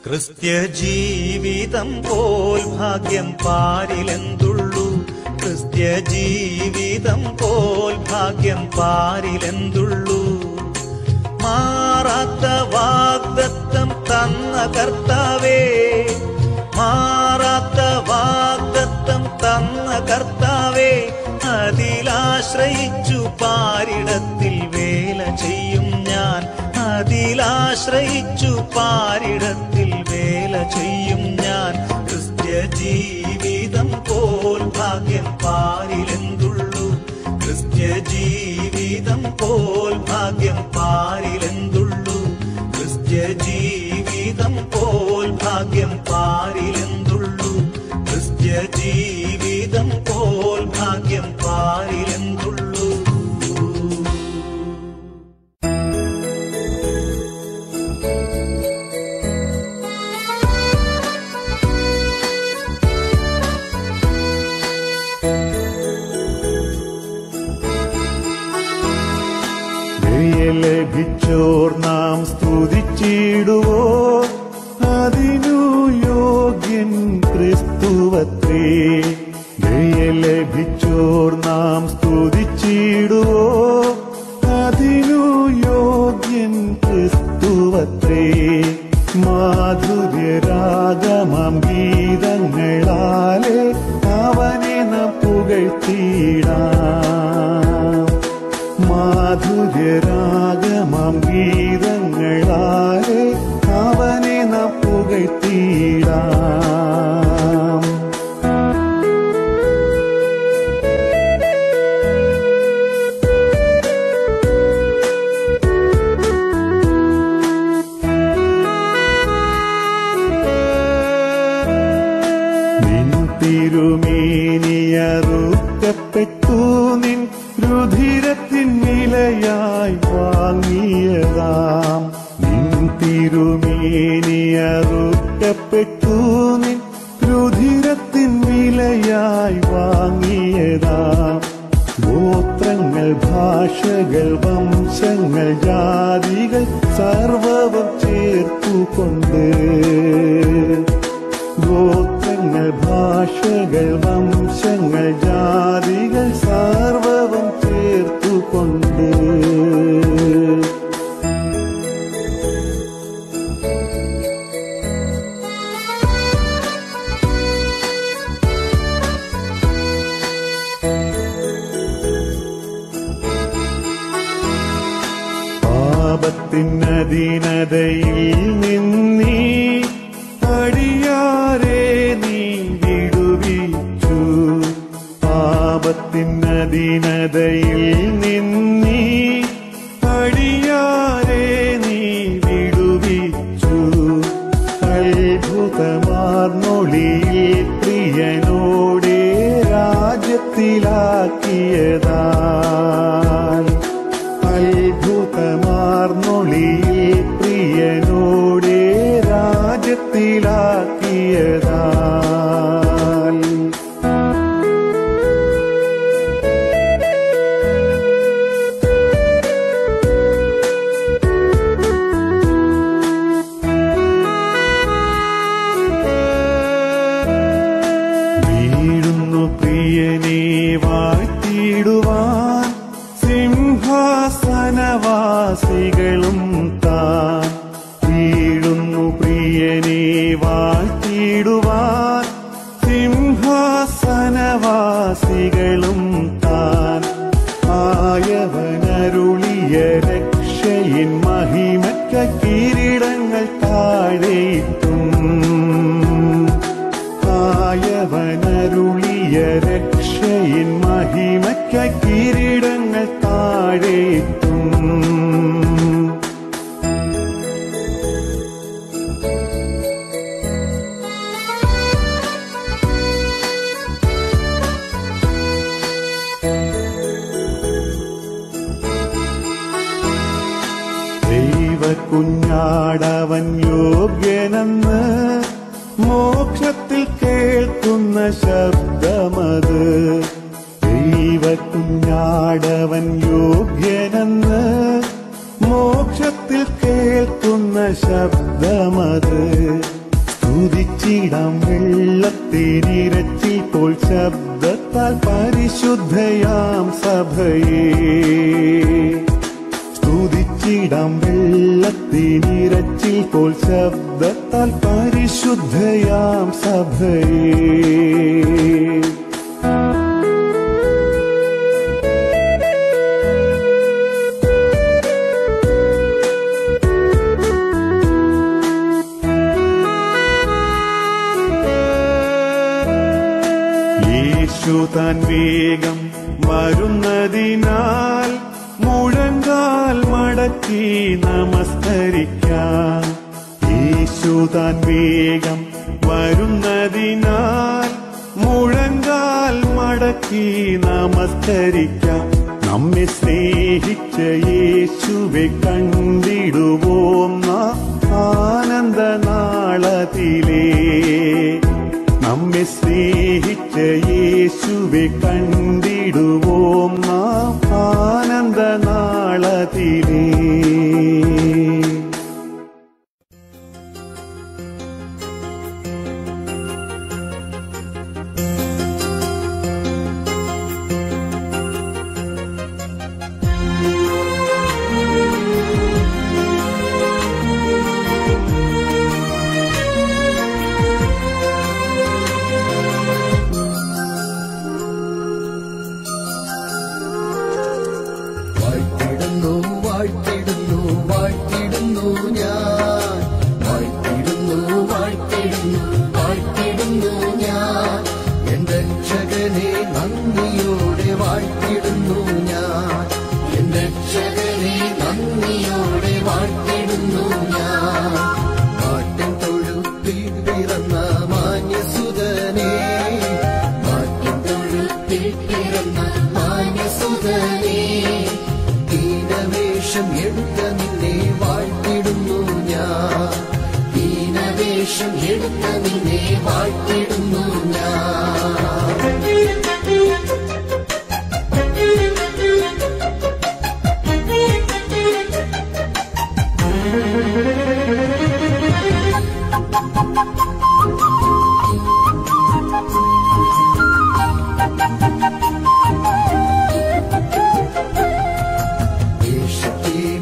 ക്രിസ്ത്യ ജീവിതം പോൽ ഭാഗ്യം പാരിലെന്തുള്ളൂ, ക്രിസ്ത്യ ജീവിതം പോൽ ഭാഗ്യം പാരിലെന്തുള്ളൂ. മാറാത്ത വാഗ്ദത്തം തന്ന കർത്താവേ, മാറാത്ത വാഗ്ദത്തം തന്ന കർത്താവേ, അതിലാശ്രയിച്ചു പാരിടത്തിൽ വേല ചെയ്യും ഞാൻ, അതിലാശ്രയിച്ചു പാരിടത്തിൽ വേല ചെയ്യും ഞാൻ. ക്രിസ്ത്യ ജീവിതം പോൽ ഭാഗ്യം പാരിലെന്തുള്ളൂ, ക്രിസ്ത്യ ജീവിതം പോൽ ഭാഗ്യം പാരിലെന്തുള്ളൂ, ക്രിസ്ത്യ ജീവിതം പോൽ ഭാഗ്യം പാരിലെന്തുള്ളൂ, ക്രിസ്ത്യ ജീവിതം പോൽ ഭാഗ്യം പാരിലെന്തുള്ളൂ. ലഭിച്ചോർ നാം സ്തുതിച്ചിടുവോ, അതിനു യോഗ്യൻ ക്രിസ്തുവത്രേ. ദയ ലഭിച്ചോർ നാം സ്തുതിച്ചിടുവോ, അതിനു യോഗ്യൻ ക്രിസ്തുവത്രേ. മാധുര്യരാഗമാം ഗീതങ്ങളാലെ അവനെ നാം പുകഴ്ത്തിയിടാം, മാധുര്യരാഗമാം ഗീതങ്ങളാലെ അവനെ നാം പുകഴ്ത്തിയിടാം. നിൻ തിരുമേനിയറുക്കപ്പെട്ടു, നിൻ രുധിരത്തിൻ വിലയായി വാങ്ങിയതാം. നിൻ തിരുമേനിയറുക്കപ്പെട്ടു, നിൻ രുധിരത്തിൻ വിലയായി വാങ്ങിയതാം. ഗോത്രങ്ങൾ, ഭാഷകൾ, വംശങ്ങൾ, ജാതികൾ സർവവും ചേർത്തുകൊണ്ട്, ഗോത്രങ്ങൾ, ഭാഷകൾ, വംശങ്ങൾ, ജാതികൾ സർവവും ചേർത്തുകൊണ്ട് ദീനതയിൽ നിന്നീ അടിയാരെ നീ വിടുവിച്ചു. പാപത്തിനദീനതയിൽ നിന്നീ അടിയാരെ നീ വിടുവിച്ചു. അത്ഭുതമാർന്നൊളിയിൽ പ്രിയനോടെ രാജ്യത്തിലാക്കിയതാൽ, അത്ഭുതമാർന്നൊളിയിൽ പ്രിയനോടെ രാജ്യത്തിലാക്കിയതാൽ. വീഴുന്നു പ്രിയനെ വാഴ്ത്തിയിടുവാൻ സിംഹാസനവാസികളും താൻ. വീഴുന്നു പ്രിയനെ വാഴ്ത്തിയിടുവാൻ സിംഹാസനവാസികളും താൻ. ആയവനരുളിയ രക്ഷയിൻ മഹിമയ്ക്ക കിരീടങ്ങൾ താഴെയിട്ടും, ആയവനരുളിയ രക്ഷയിൻ മഹിമയ്ക്ക കിരീടങ്ങൾ താഴെയിട്ടും. ദൈവകുഞ്ഞാടവൻ യോഗ്യനെന്ന് മോക്ഷത്തിൽ കേൾക്കുന്ന ശബ്ദമത്. ദൈവകുഞ്ഞാടവൻ യോഗ്യനെന്ന് മോക്ഷത്തിൽ കേൾക്കുന്ന ശബ്ദമത്. സ്തുതിച്ചിടാം വെള്ളത്തിനിരച്ചിൽ പോൽ ശബ്ദത്താൽ പരിശുദ്ധയാം സഭയെ. സ്തുതിച്ചിടാം വെള്ളത്തിനിരച്ചിൽ പോൽ ശബ്ദത്താൽ പരിശുദ്ധയാം സഭയെ. യേശു താൻ വേഗം വരുന്നതിനാൽ മുഴങ്കാൽ മടക്കി നമസ്കരിക്കാം. യേശു താൻ വേഗം വരുന്നതിനാൽ മുഴങ്കാൽ മടക്കി നമസ്കരിക്കാം. നമ്മെ സ്നേഹിച്ച യേശുവെ കണ്ടിടുവോം നാം ആനന്ദനാളത്തിലേ. നമ്മെ സ്നേഹിച്ച യേശുവെ കണ്ടിടുവോം നാം ആനന്ദനാളത്തിലേ.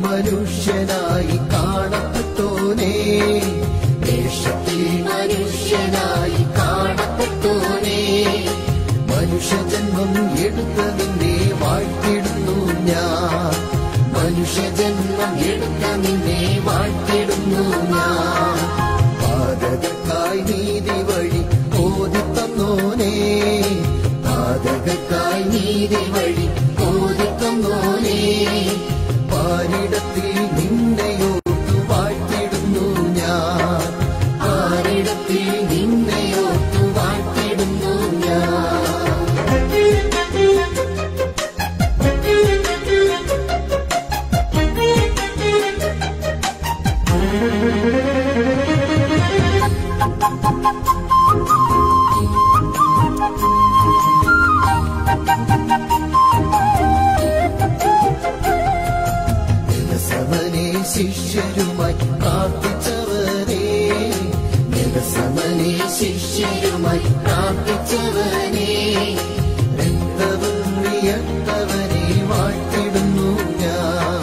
മനുഷ്യനായി കാണപ്പെട്ടോനേ, മനുഷ്യനായി കാണപ്പെട്ടോനേ, മനുഷ്യജന്മം എടുത്ത നിന്നെ വാഴ്ത്തിടുന്നു ഞാൻ, മനുഷ്യജന്മം എടുത്ത നിന്നെ വാഴ്ത്തിടുന്നു വാഴ്ത്തിടുന്നു ഞാൻ. പാതകർക്കായി നീതി വഴി ഓതിത്തന്നോനേ, പാതകർക്കായി നീതി വഴി ഓതിത്തന്നോനേ, പാരിടത്തിൽ നിന്നെയോർത്തു വാഴ്ത്തിടുന്നു ഞാൻ, പാരിടത്തിൽ നിന്നെയോർത്തു വാഴ്ത്തിടുന്നു ഞാൻ. ശിഷ്യരുമായി പ്രാർത്ഥിച്ചവനേ, നിരസമനെ ശിഷ്യരുമായി പ്രാർത്ഥിച്ചവനേ, രക്തവും വിയർത്തവനെ വാഴ്ത്തിടുന്നു ഞാൻ,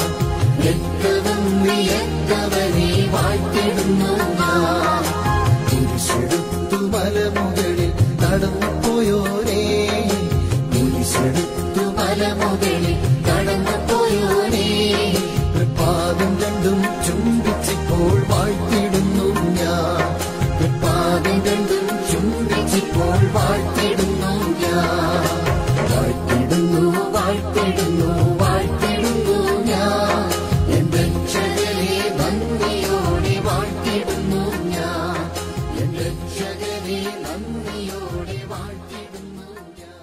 രക്തവും വിയർത്തവനെ വാഴ്ത്തിടുന്നു ഞാൻ. കുരിശെടുത്തു മലമുകളിൽ നടന്നുപോയോരേ, കുരിശെടുത്തു മലമുകളിൽ നടന്നുപോയോരേ, പാദം രണ്ടും ചുംബിച്ചപ്പോൾ വാഴ്ത്തിടുന്നു ഞാൻ, പാദം രണ്ടും ചുംബിച്ചപ്പോൾ വാഴ്ത്തിടുന്നു ഞാൻ. വാഴ്ത്തിടുന്നു വാഴ്ത്തിടുന്നു വാഴ്ത്തിടുന്നു ഞാൻ, എന്റെ രക്ഷകനെ നന്ദിയോടെ വാഴ്ത്തിടുന്നു ഞാൻ, എന്റെ രക്ഷകനെ നന്ദിയോടെ വാഴ്ത്തിടുന്നു ഞാൻ.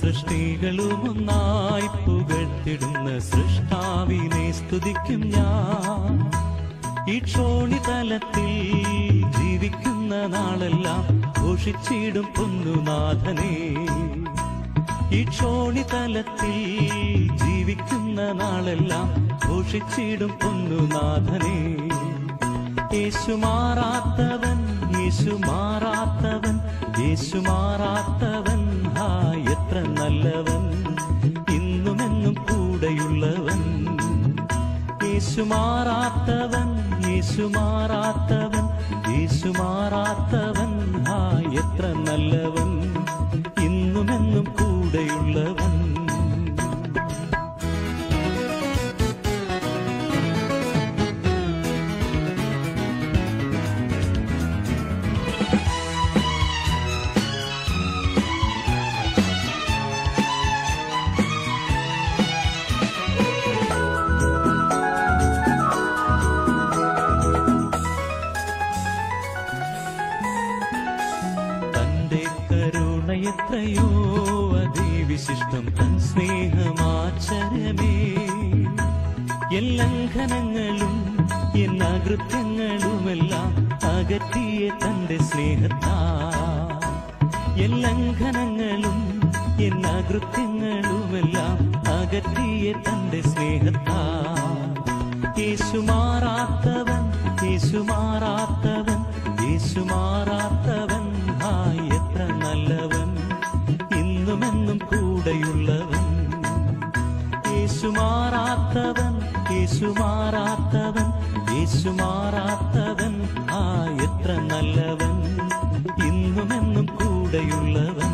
സൃഷ്ടികളുമൊന്നായി പുകഴ്ത്തിടുന്ന സൃഷ്ടാവിനെ സ്തുതിക്കും ഞാൻ. ഈ ക്ഷോണിതലത്തിൽ ജീവിക്കുന്ന നാളെല്ലാം ഘോഷിച്ചിടും പൊന്നുനാഥനെ. ഈ ക്ഷോണിതലത്തിൽ ജീവിക്കുന്ന നാളെല്ലാം ഘോഷിച്ചിടും പൊന്നുനാഥനെ. യേശു മാറാത്തവൻ, യേശു മാറാത്തവൻ, യേശു മാറാത്തവൻ, ഹാ എത്ര നല്ലവൻ, ഇന്നുമെന്നും കൂടെയുള്ളവൻ. യേശു മാറാത്തവൻ, യേശു മാറാത്തവൻ, യേശു മാറാത്തവൻ, ഹാ എത്ര നല്ലവൻ, ഇന്നുമെന്നും കൂടെയുള്ളവൻ. എത്രയോ അതിവിശിഷ്ടം തൻ സ്നേഹമാചരമേ. ലംഘനങ്ങളും എന്നകൃത്യങ്ങളുമെല്ലാം അകറ്റിയ തന്റെ സ്നേഹത്താൽ, ലംഘനങ്ങളും എന്നകൃത്യങ്ങളുമെല്ലാം അകറ്റിയ തന്റെ സ്നേഹത്താൽ. യേശു മാറാത്തവൻ, യേശു മാറാത്തവൻ, യേശു മാറാത്തവൻ, ഹാ എത്ര നല്ലവൻ, ഇന്നുമെന്നും കൂടെയുള്ളവൻ. യേശു മാറാത്തവൻ, യേശു മാറാത്തവൻ, യേശു മാറാത്തവൻ, ഹാ എത്ര നല്ലവൻ, ഇന്നുമെന്നും കൂടെയുള്ളവൻ.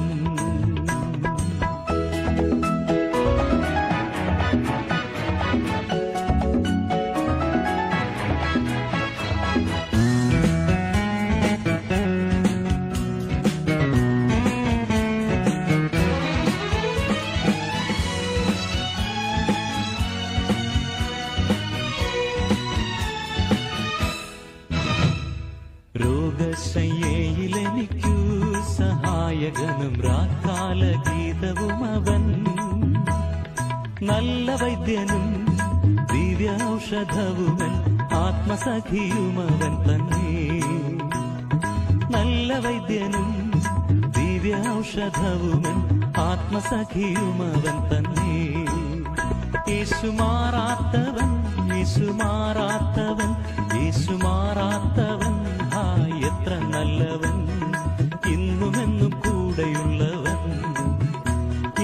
നായകനും രാക്കാല ഗീതവും അവൻ, നല്ല വൈദ്യനും ദിവ്യ ഔഷധവുമൻ, ആത്മസഖിയുമവൻ തന്നെ. നല്ല വൈദ്യനും ദിവ്യ ഔഷധവുമൻ, ആത്മസഖിയുമവൻ തന്നെ. യേശു മാറാത്തവൻ, യേശു മാറാത്തവൻ, യേശു മാറാത്തവൻ, ആ എത്ര നല്ലവൻ, ഇന്നുമെന്നും കൂടെയുള്ളവൻ.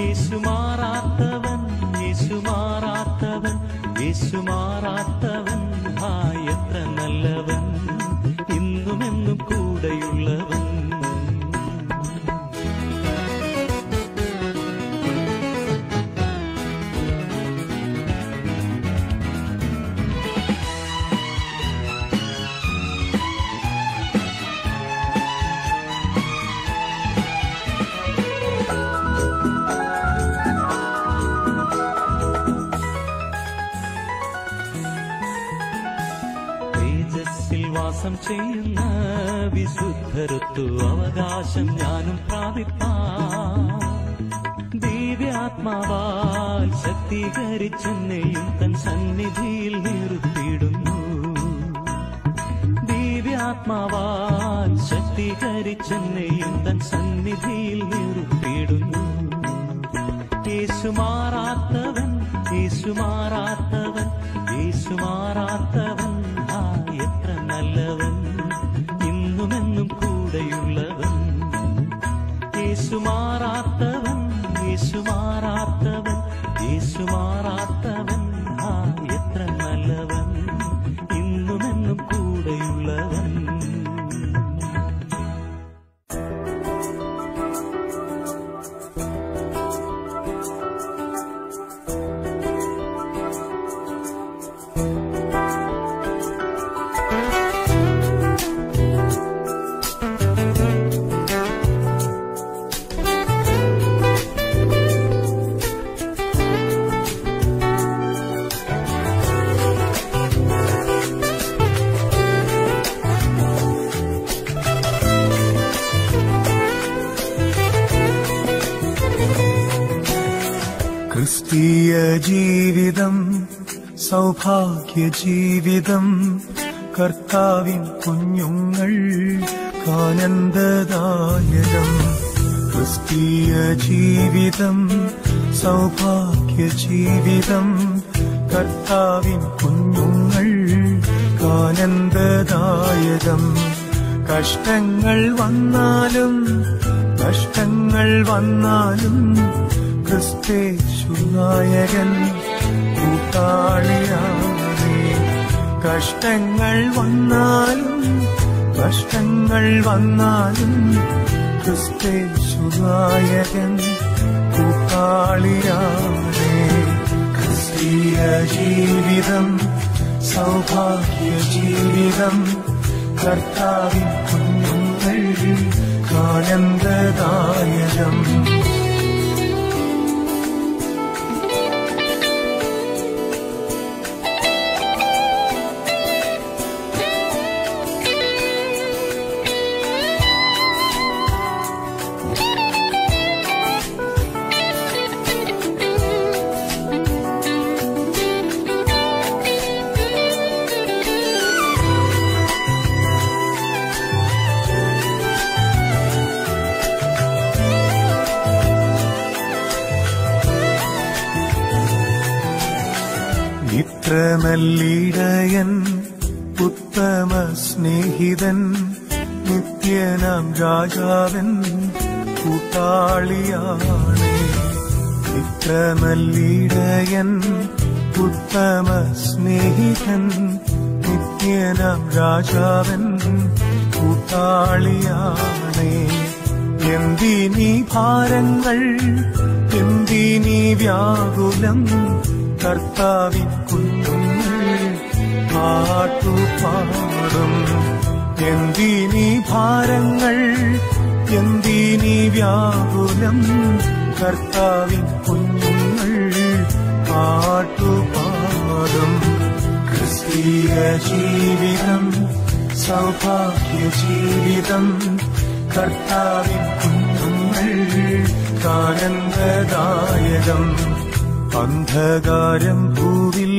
യേശു മാറാത്തവൻ, യേശു മാറാത്തവൻ, യേശു മാറാത്തവൻ, ആ എത്ര നല്ലവൻ, ഇന്നുമെന്നും കൂടെയുള്ളവൻ. വാസം ചെയ്യുന്ന വിശുദ്ധരൊത്തു അവകാശം ഞാനും പ്രാപിപ്പാൻ, ദിവ്യാത്മാവാൽ ശക്തീകരിച്ചെന്നെയും തൻ സന്നിധിയിൽ നിർത്തിയിടുന്നു. ദിവ്യാത്മാവാൽ ശക്തീകരിച്ചെന്നെയും തൻ സന്നിധിയിൽ നിർത്തിയിടുന്നു. യേശു മാറാത്തവൻ, യേശു മാറാത്തവൻ, യേശു മാറാത്തവൻ, ആ എത്ര നല്ലവൻ, ഇന്നുമെന്നും കൂടെയുള്ളവൻ. യേശു മാറാത്തവൻ, യേശു മാറാത്തവൻ, യേശു മാറാത്തവൻ, ആ എത്ര നല്ലവൻ, ഇന്നുമെന്നും കൂടെയുള്ളവൻ. ക്രിസ്തീയ ജീവിതം സൗഭാഗ്യ ജീവിതം, കർത്താവിൻ കുഞ്ഞുങ്ങൾ ആനന്ദദായകം. ക്രിസ്തീയ ജീവിതം സൗഭാഗ്യ ജീവിതം, കർത്താവിൻ കുഞ്ഞുങ്ങൾ ആനന്ദദായകം. കഷ്ടങ്ങൾ വന്നാലും കഷ്ടങ്ങൾ വന്നാലും ക്രിസ്തേശു നായകൻ കൂട്ടാളിയാണേ. കഷ്ടങ്ങൾ വന്നാലും കഷ്ടങ്ങൾ വന്നാലും ക്രിസ്തേശു നായകൻ കൂട്ടാളിയാണേ. ക്രിസ്തീയ ജീവിതം സൗഭാഗ്യ ജീവിതം, കർത്താവിൻ കുഞ്ഞുങ്ങൾ ആനന്ദദായകം. ഇത്ര നല്ലിടയൻ ഉത്തമ സ്നേഹിതൻ, നിത്യനാം രാജാവൻ കൂട്ടാളിയാണേ. ഇത്ര നല്ലിടയൻ ഉത്തമ സ്നേഹിതൻ, നിത്യനാം രാജാവൻ കൂട്ടാളിയാണേ. എന്തിനീ ഭാരങ്ങൾ, എന്തിനീ വ്യാകുലം, കർത്താവിൻ കുഞ്ഞുങ്ങൾ പാട്ടുപാടും. എന്തിനീ ഭാരങ്ങൾ, എന്തിനീ വ്യാകുലം, കർത്താവിൻ കുഞ്ഞുങ്ങൾ പാട്ടുപാടും. ക്രിസ്തീയ ജീവിതം സൗഭാഗ്യ ജീവിതം, കർത്താവിൻ കുഞ്ഞുങ്ങൾ ആനന്ദദായകം. അന്ധകാരം ഭൂവിൽ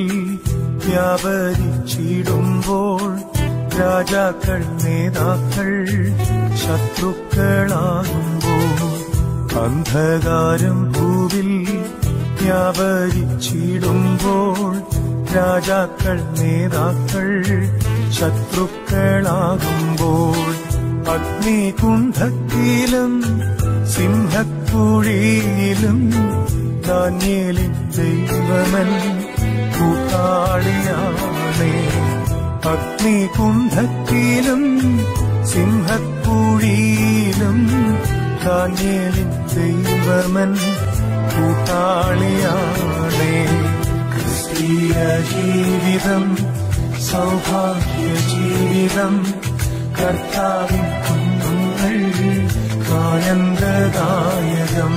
വ്യാപരിച്ചിടുമ്പോൾ രാജാക്കൾ നേതാക്കൾ ശത്രുക്കളാകുമ്പോൾ, അന്ധകാരം ഭൂവിൽ വ്യാപരിച്ചിടുമ്പോൾ രാജാക്കൾ നേതാക്കൾ ശത്രുക്കളാകുമ്പോൾ, അഗ്നികുണ്ഠത്തിലും സിംഹക്കുഴിയിലും ദാനിയേലിൻ ദൈവമൻ കൂട്ടാളിയാണേ. അഗ്നികുണ്ഠത്തിലും സിംഹക്കുഴിയിലും ദാനിയേലിൻ ദൈവമൻ കൂട്ടാളിയാണേ. ക്രിസ്തീയ ജീവിതം സൗഭാഗ്യ ജീവിതം, കർത്താവിൻ കുഞ്ഞുങ്ങൾ ആനന്ദദായകം.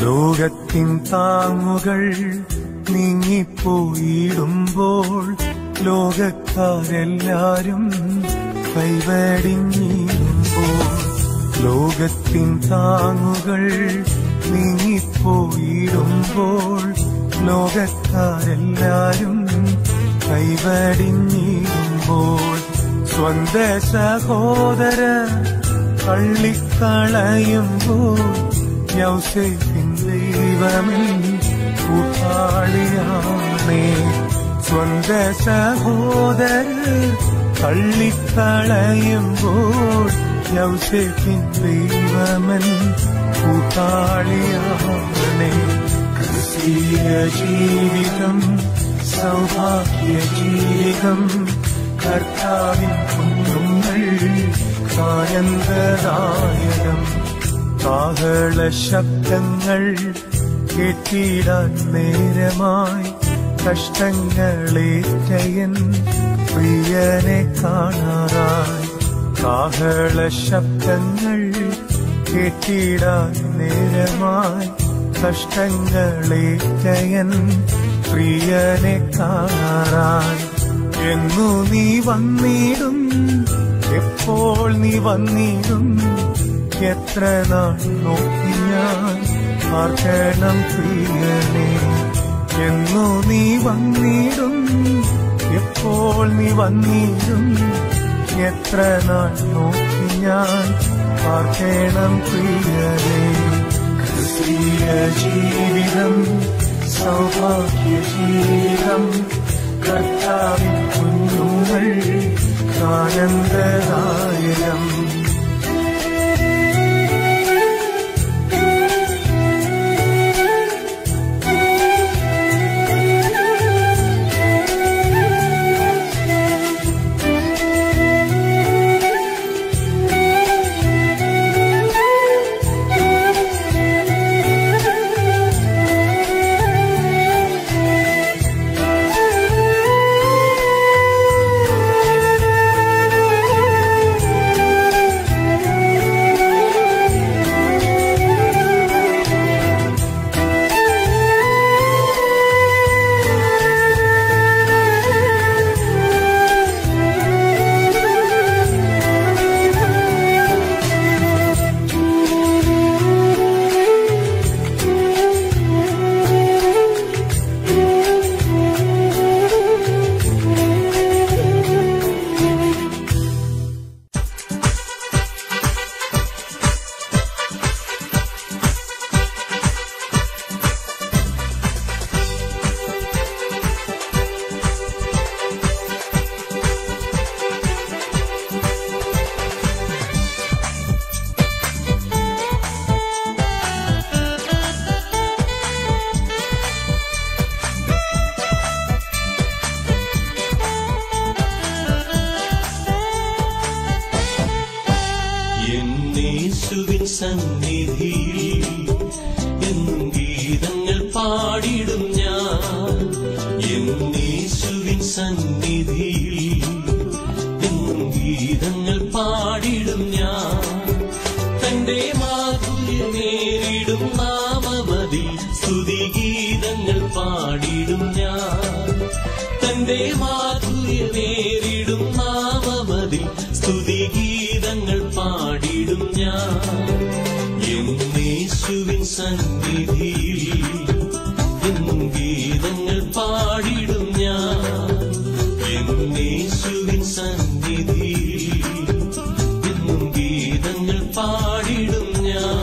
ലോകത്തിൻ താങ്ങുകൾ നീങ്ങിപ്പോയിടുമ്പോൾ ലോകക്കാരെല്ലാരും കൈവടിഞ്ഞിടുമ്പോൾ, ലോകത്തിൻ താങ്ങുകൾ നീങ്ങിപ്പോയിടുമ്പോൾ ലോകക്കാരെല്ലാരും കൈവടിഞ്ഞിടുമ്പോൾ, സ്വന്ത സഹോദര തള്ളിക്കളയുമ്പോൾ യൗസേപ്പിൻ ദൈവമൻ കൂട്ടാളിയാണേ. സ്വന്ത സഹോദരർ തള്ളിക്കളയുമ്പോൾ യൗസേപ്പിൻ ദൈവമൻ കൂട്ടാളിയാണേ. ക്രിസ്തീയ ജീവിതം സൗഭാഗ്യ ജീവിതം, കർത്താവിൻ കുഞ്ഞുങ്ങൾ ആനന്ദദായകം. കാഹള ശബ്ദങ്ങൾ കേട്ടിടാൻ നേരമായി കഷ്ടങ്ങളേറ്റയൻ പ്രിയനെ കാണാറായി. കാഹള ശബ്ദങ്ങൾ കേട്ടിടാൻ നേരമായി കഷ്ടങ്ങളേറ്റയൻ പ്രിയനെ കാണാറായി. എന്നു നീ വന്നിടും, എപ്പോൾ നീ വന്നിടും, എത്ര നാൾ നോക്കി ഞാൻ പാർക്കണം പ്രിയനെ. എന്നു നീ വന്നിടും, എപ്പോൾ നീ വന്നിടും, എത്ര നാൾ നോക്കി ഞാൻ പാർക്കണം പ്രിയനെ. ക്രിസ്തീയ ജീവിതം സൗഭാഗ്യ ജീവിതം, കർത്താവിൻ കുഞ്ഞുങ്ങൾ ആനന്ദദായകം. സന്നിധിയിൽ എന്നും ഗീതങ്ങൾ പാടിടും ഞാൻ. യേശുവിൻ സന്നിധിയിൽ പാടിടും ഞാൻ. തന്റെ മാധുര്യമേറിടും നാമമതിൽ സ്തുതിഗീതങ്ങൾ പാടിടും ഞാൻ. യേശുവിൻ സന്നിധിയിൽ എന്നും ഗീതങ്ങൾ പാടിടും ഞാൻ. യേശുവിൻ സന്നിധിയിൽ എന്നും ഗീതങ്ങൾ പാടിടും ഞാൻ.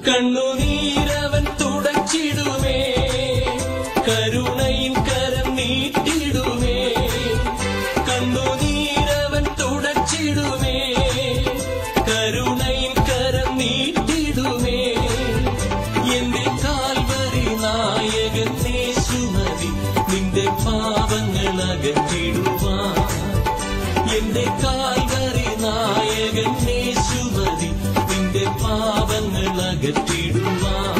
കണ്ണുനീരവൻ തുടച്ചിടുമേ, കരുണയിൻ കരം നീട്ടിടുമേ. കണ്ണുനീരവൻ തുടച്ചിടുമേ, കരുണയിൻ കരം നീട്ടിടുമേ. എന്റെ കാൽവരി നായകൻ യേശുമതി, നിന്റെ പാപങ്ങൾ അകറ്റിടുവാൻ. എന്റെ കാൽവരി നായകൻ യേശുമതി, നിന്റെ പാപങ്ങൾ അകറ്റിടുവാൻ.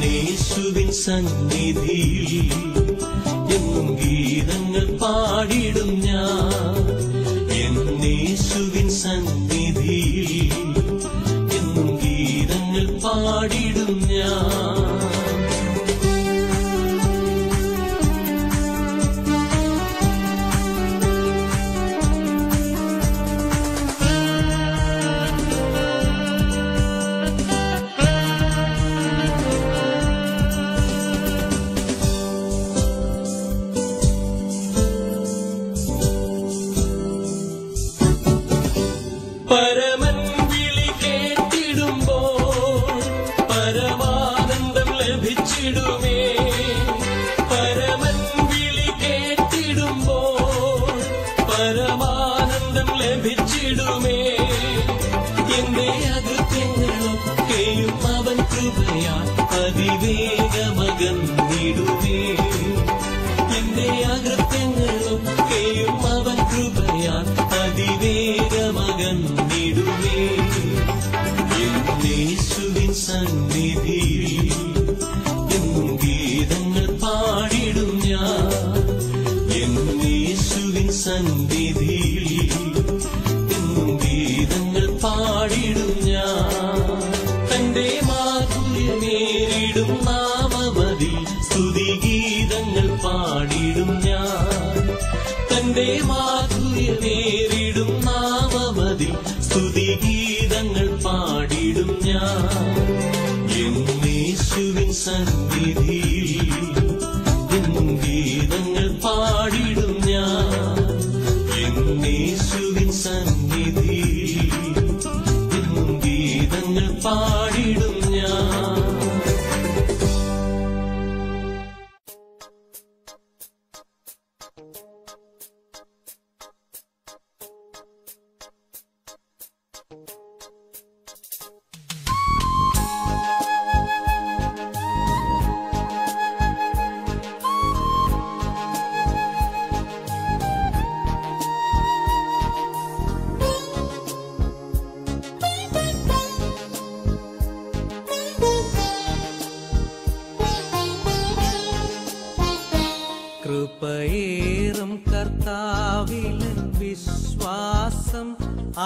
യേശുവിൻ സന്നിധിയിൽ എന്നും ഗീതങ്ങൾ പാടിടും ഞാൻ. യേശുവിൻ സന്നിധിയിൽ എന്നും ഗീതങ്ങൾ പാടിടും ഞാൻ. പരമൻ വിളി കേട്ടിടുമ്പോൾ പരമാനന്ദം ലഭിച്ചിടുമേ. പരമൻ വിളി കേട്ടിടുമ്പോൾ പരമാനന്ദം ലഭിച്ചിടുമേ. എന്റെ അകൃത്യങ്ങളൊക്കെയും അവൻ കൃപയാൽ അതിവേഗമകന്നിടുമേ. എന്റെ അകൃത്യങ്ങളൊക്കെയും അവൻ കൃപയാൽ അതിവേഗമകന്നിടുമേ. യേശുവിൻ സന്നിധിയിൽ എന്നും ഗീതങ്ങൾ പാടിടും ഞാൻ. യേശുവിൻ സന്നിധിയിൽ എന്നും ഗീതങ്ങൾ പാടിടും ഞാൻ. തന്റെ മാധുര്യമേറിടും നാമമതിൽ സ്തുതിഗീതങ്ങൾ പാടിടും ഞാൻ. തന്റെ മാധുര്യമേറിടും നാമമതിൽ സ്തുതിഗീതങ്ങൾ പാടിടും ഞാൻ. യേശുവിൻ സന്നിധിയിൽ എന്നും ഗീതങ്ങൾ പാടിടും ഞാൻ. യേശുവിൻ സന്നിധിയിൽ എന്നും ഗീതങ്ങൾ പാടിടും ഞാൻ. കൃപയേറും കർത്താവിലൻ വിശ്വാസം,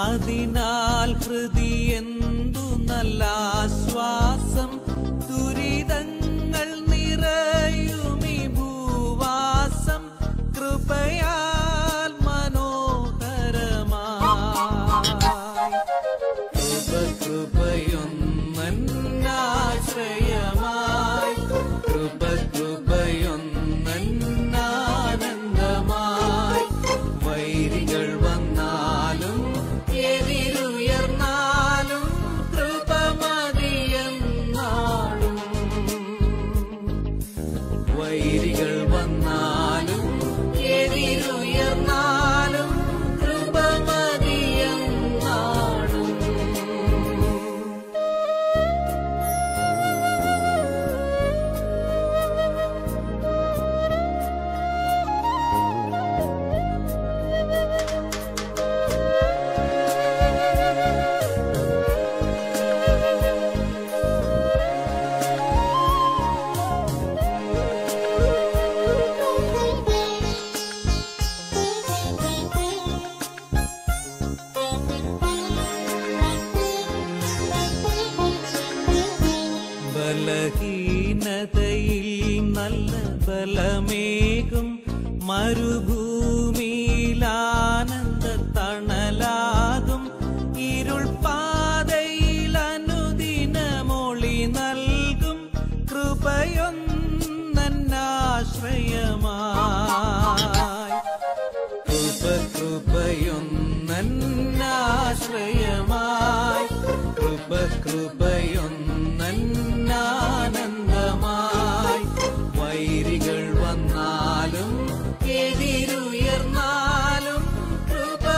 അതിനാൽ ഹൃദയെന്തു നല്ല ആശ്വാസം. ദുരിതങ്ങൾ നിറയുമീ ഭൂവാസം, കൃപയാൽ മനോഹരമായി. കൃപയൊന്നാശ്രയമായി, കൃപയൊന്നാനന്ദമായി. വൈരികൾ വന്നാലും എതിരുയർന്നാലും കൃപ മതിയെന്നാളും. വൈരികൾ വന്നാലും എതിരുയർന്നാലും കൃപ മതിയെന്നാളും. ബലഹീനതയിൽ നല്ല ബലമേകും മരുഭൂമിയിലാനന്ദ തണലാകും ഇരുൾ പാതയിൽ അനുദിനമൊളി നൽകും കൃപയൊന്നന്നാശ്രയമായി കൃപയൊന്നന്നാശ്രയമായി കൃപയൊന്നന്നാനന്ദമായി വൈരികൾ വന്നാലും എതിരുയർന്നാലും കൃപമതിയെന്നാളും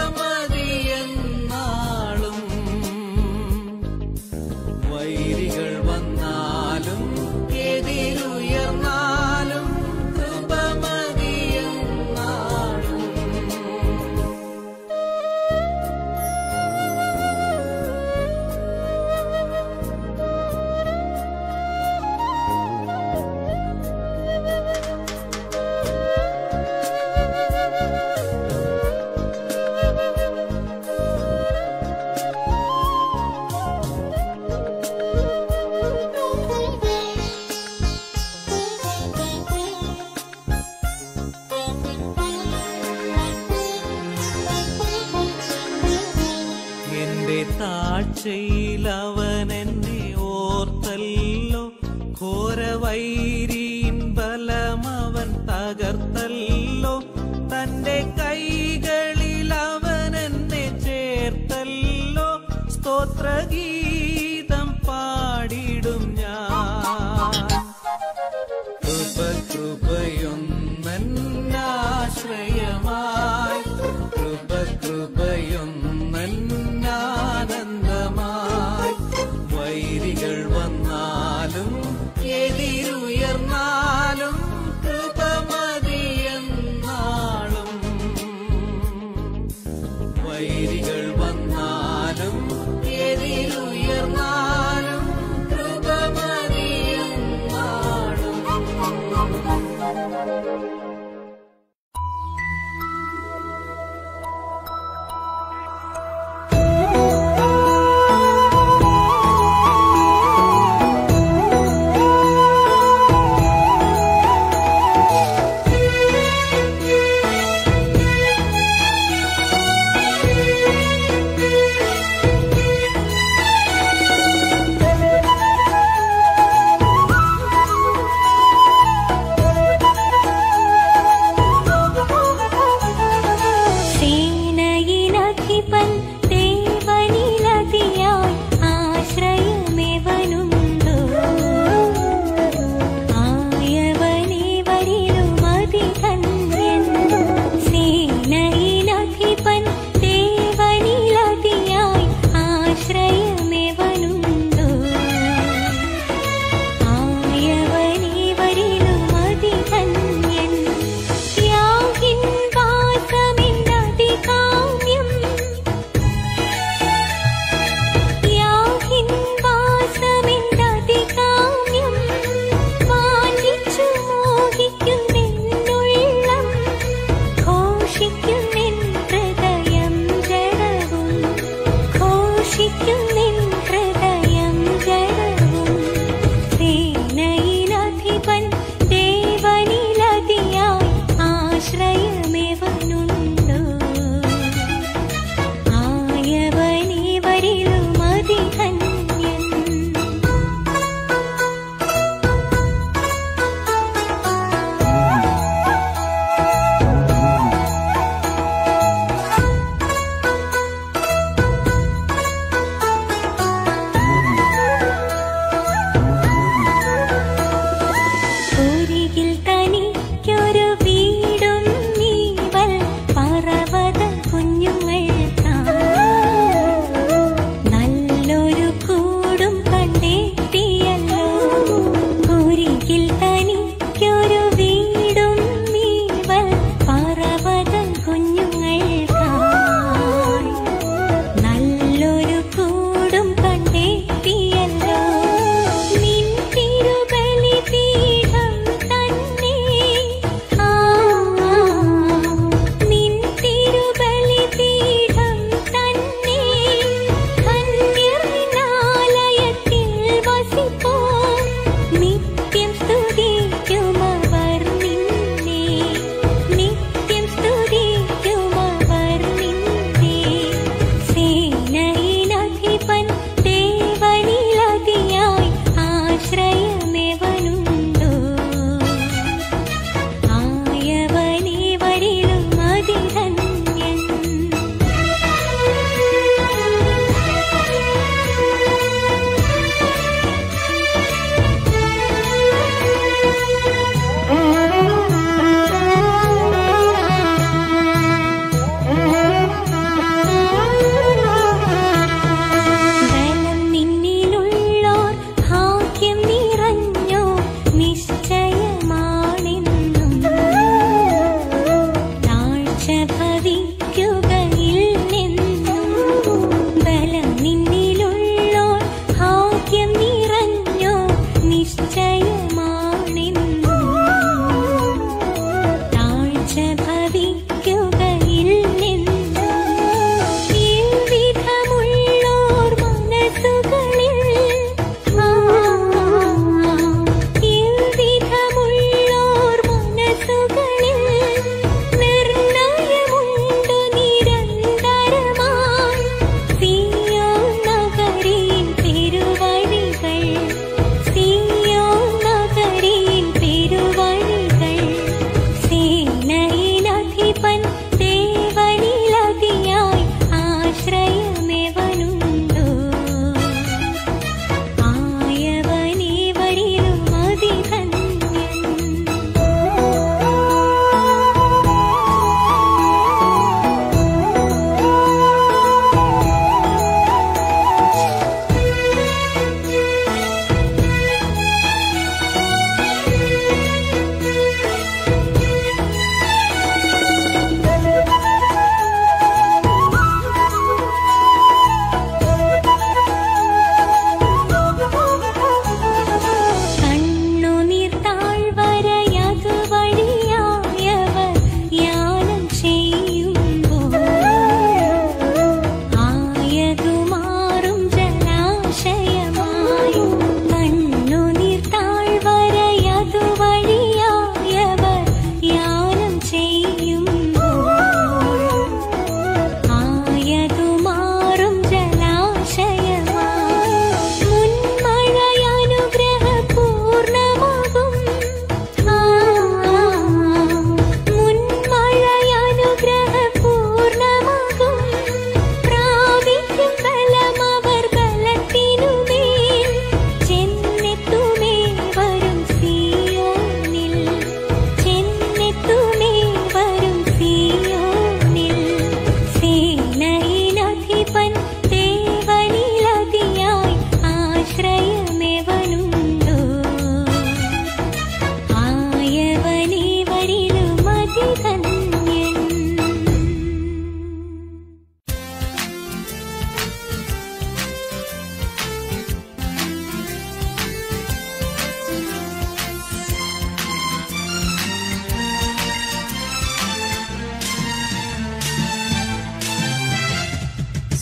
വൈരികൾ വന്നാലും എതിരുയർന്നാലും കൃപമതിയെന്നാളും എന്റെ താഴ്ചയിൽ അവൻ എന്നെ ഓർത്തല്ലോ ഘോരവൈരീൻ ബലം അവൻ തകർത്തല്ലോ തന്റെ കൈകളിൽ അവൻ എന്നെ ചേർത്തല്ലോ സ്തോത്രഗീതം പാടിടും ഞാൻ കൃപയൊന്നന്നാശ്രയമായി കൃപയൊന്നന്നാനന്ദമായി വൈരികൾ വന്നാലും എതിരുയർന്നാലും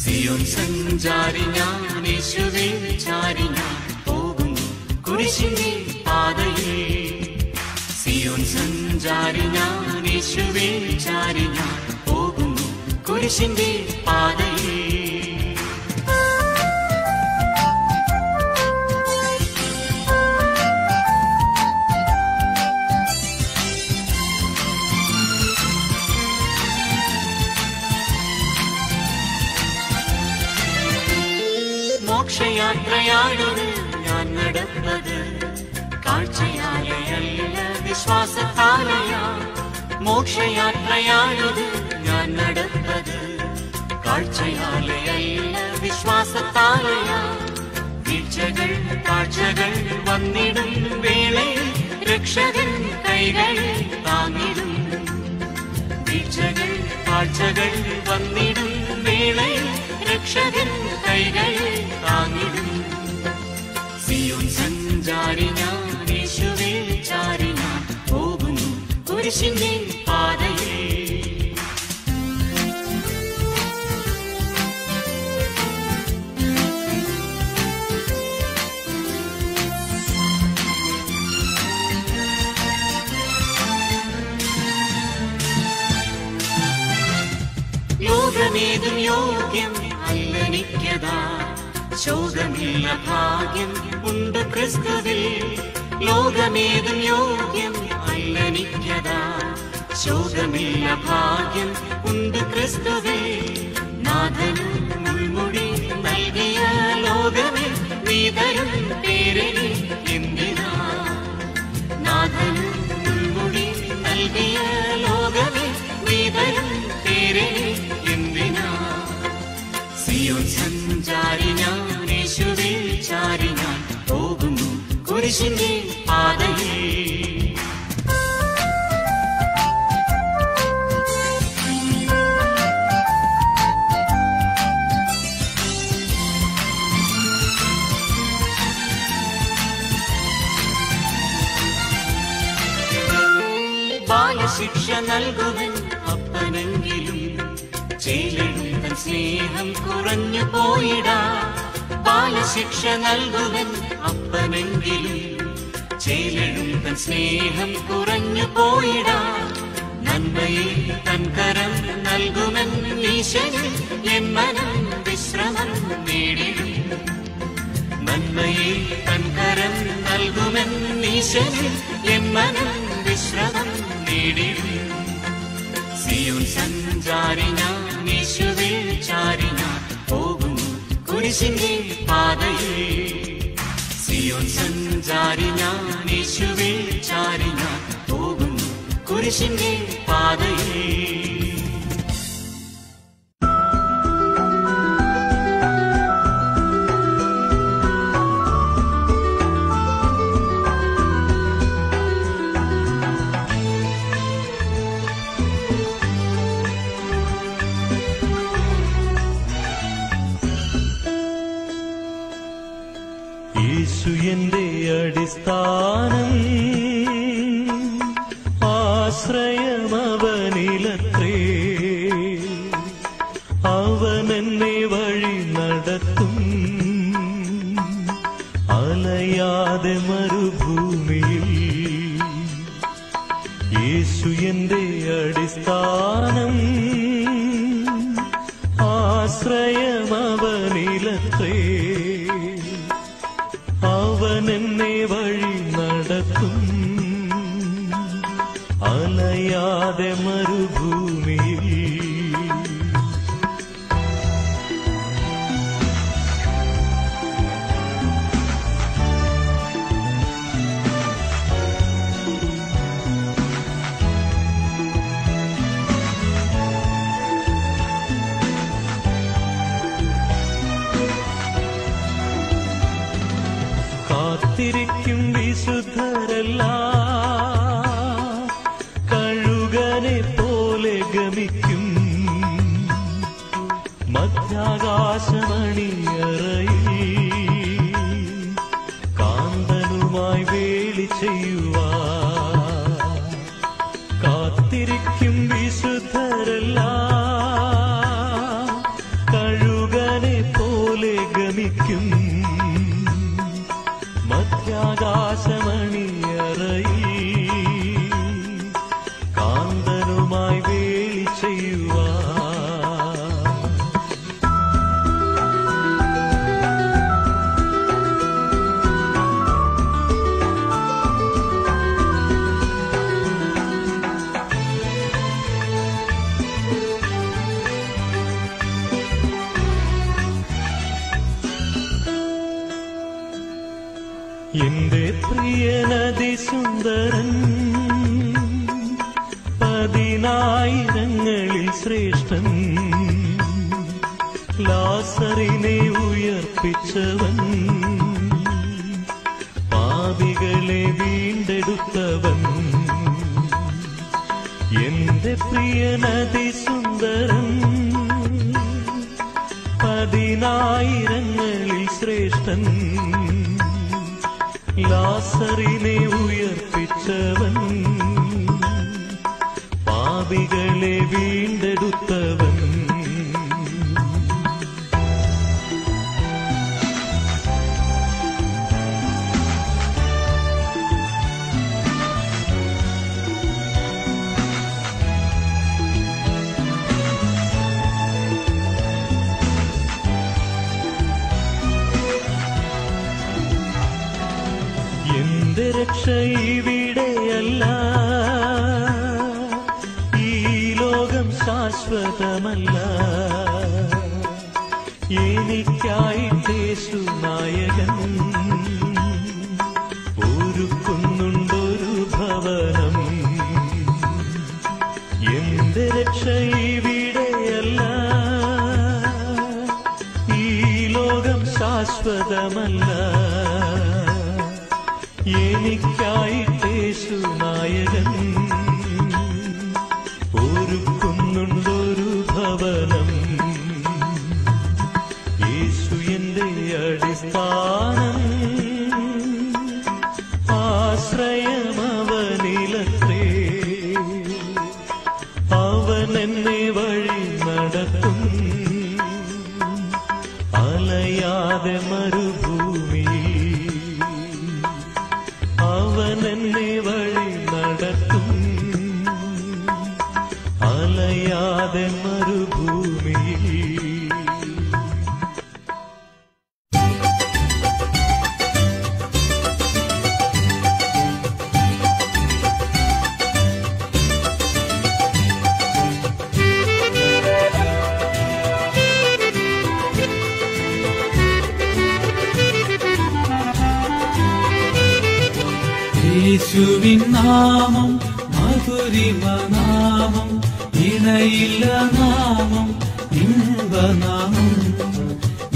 സിയോൻ സഞ്ചാരി ഞാൻ യേശുവേ ചാരി ഞാൻ പോകുന്നു കുരിശിന്റെ പാതയിൽ. സിയോൻ സഞ്ചാരി ഞാൻ യേശുവേ ചാരി ഞാൻ പോകുന്നു കുരിശിന്റെ പാതയിൽ. മോക്ഷയാത്രയാണത് ഞാൻ നടന്നത്, കാഴ്ചയാലയല്ല വിശ്വാസത്താലയാ. മോക്ഷയാത്രയാണത് ഞാൻ നടന്നത്, കാഴ്ചയാലയല്ല വിശ്വാസത്താലയാ. വീഴ്ചകൾ കാഴ്ചകൾ വന്നിടും വേളയിൽ രക്ഷകൻ കൈകളിൽ താങ്ങിടും. വീഴ്ചകൾ കാഴ്ചകൾ വന്നിടും വേളയിൽ രക്ഷകൻ കൈകളിൽ താങ്ങിടും. സിയോൻ സഞ്ചാരി ഞാൻ യേശുവേ ചാരി ഞാൻ പോകുന്നു കുരിശിന്റെ പാതയിൽ. ലോകമേതും യോഗ്യം അല്ലനിക്കതാ, ശോകമില്ല ഭാഗ്യം ഉണ്ട് ക്രിസ്തുവിൽ. ലോകമേതും യോഗ്യം അല്ലനിക്കതാ, ശോകമില്ല ഭാഗ്യം ഉണ്ട് ക്രിസ്തുവിൽ. നാഥനും മുൾമുടി നൽകിയ ലോകമേ നീ തരും പേരിൽ എന്തിനാ. നാഥനും മുൾമുടി നൽകിയ ലോകമേ നീ തരും പേരിൽ എന്തിനാ. സിയോൻ സഞ്ചാരി ഞാൻ യേശുവേ ചാരി ഞാൻ പോകുന്നു കുരിശിന്റെ പാതയിൽ. ബാലശിക്ഷ നൽകുവൻ അപ്പനെങ്കിലും ചേലഴും തൻ സ്നേഹം കുറഞ്ഞു പോയിടാ. ബാലശിക്ഷ നൽകുവൻ അപ്പനെങ്കിലും ചേലഴും തൻ സ്നേഹം കുറഞ്ഞു പോയിടാ. നന്മയിൽ തൻ കരം നൽകുമെൻ ഈശനിൽ എൻ മനം വിശ്രമം നേടിടും. നന്മയിൽ തൻ കരം നൽകുമെൻ ഈശനിൽ എൻ മനം വിശ്രമം നേടിടും. സിയോൻ സഞ്ചാരി ഞാൻ യേശുവിൽ ചാരി ഞാൻ പോകും കുരിശിന്റെ പാതയിൽ. സിയോൻ സഞ്ചാരി ഞാൻ യേശുവിൽ ചാരി ഞാൻ പോകും കുരിശിന്റെ പാതയിൽ. യേശു എന്റെ അടിസ്ഥാനം, ആശ്രയമവനിലത്രേ. അവനെന്നെ വഴി നടത്തും, അലയാതെ മരുഭൂമിയിൽ. യേശു എന്റെ അടിസ്ഥാനം, ആശ്രയമവനിലത്രേ. അവനെന്നെ വഴി നടത്തും, അലയാതെ മരുഭൂമിയിൽ. കാത്തിരിക്കും വിശുദ്ധരെല്ലാം കഴുകനെ പോലെ ഗമിക്കും. മധ്യാകാശമണിയറയിൽ കാന്തനുമായി വേളി ചെയ്യുവാൻ. കാത്തിരിക്കും വിശുദ്ധരെല്ലാം കഴുകനെ പോലെ ഗമിക്കും. മധ്യാകാശമണിയറയിൽ കാന്തനുമായി വേളി ചെയ്യുവാൻ. എന്റെ പ്രിയനതിസുന്ദരൻ, പതിനായിരങ്ങളിൽ ശ്രേഷ്ഠൻ. ലാസറിനെ ഉയർപ്പിച്ചവൻ, പാപികളെ വീണ്ടെടുത്തവൻ. എന്റെ പ്രിയനതിസുന്ദരൻ, പതിനായിരങ്ങളിൽ ശ്രേഷ്ഠൻ. ലാസറിനെ ഉയർപ്പിച്ചവൻ, പാപികളെ വീണ്ടെടുത്തവൻ. എന്റെ രക്ഷ ഇവിടെയല്ല, ഈ ലോകം ശാശ്വതമല്ല. എനിക്കായിട്ടേശു നായകൻ ഒരുക്കുന്നുണ്ടൊരു ഭവനം. എന്റെ രക്ഷ ഇവിടെയല്ല, ഈ ലോകം ശാശ്വതമല്ല. എനിക്കായിട്ടേശു നായകൻ ഒരുക്കുന്നുണ്ടൊരു ഭവനം. യേശു എന്റെ അടിസ്ഥാനം, ആശ്രയമവനിലത്രേ. എന്നെ വഴി നടത്തും അലയാതെ മരുഭൂമിയിൽ. യേശുവിൻ നാമം മധുരിമ നാമം, ഇണയില്ല നാമം, ഇമ്പനാമം.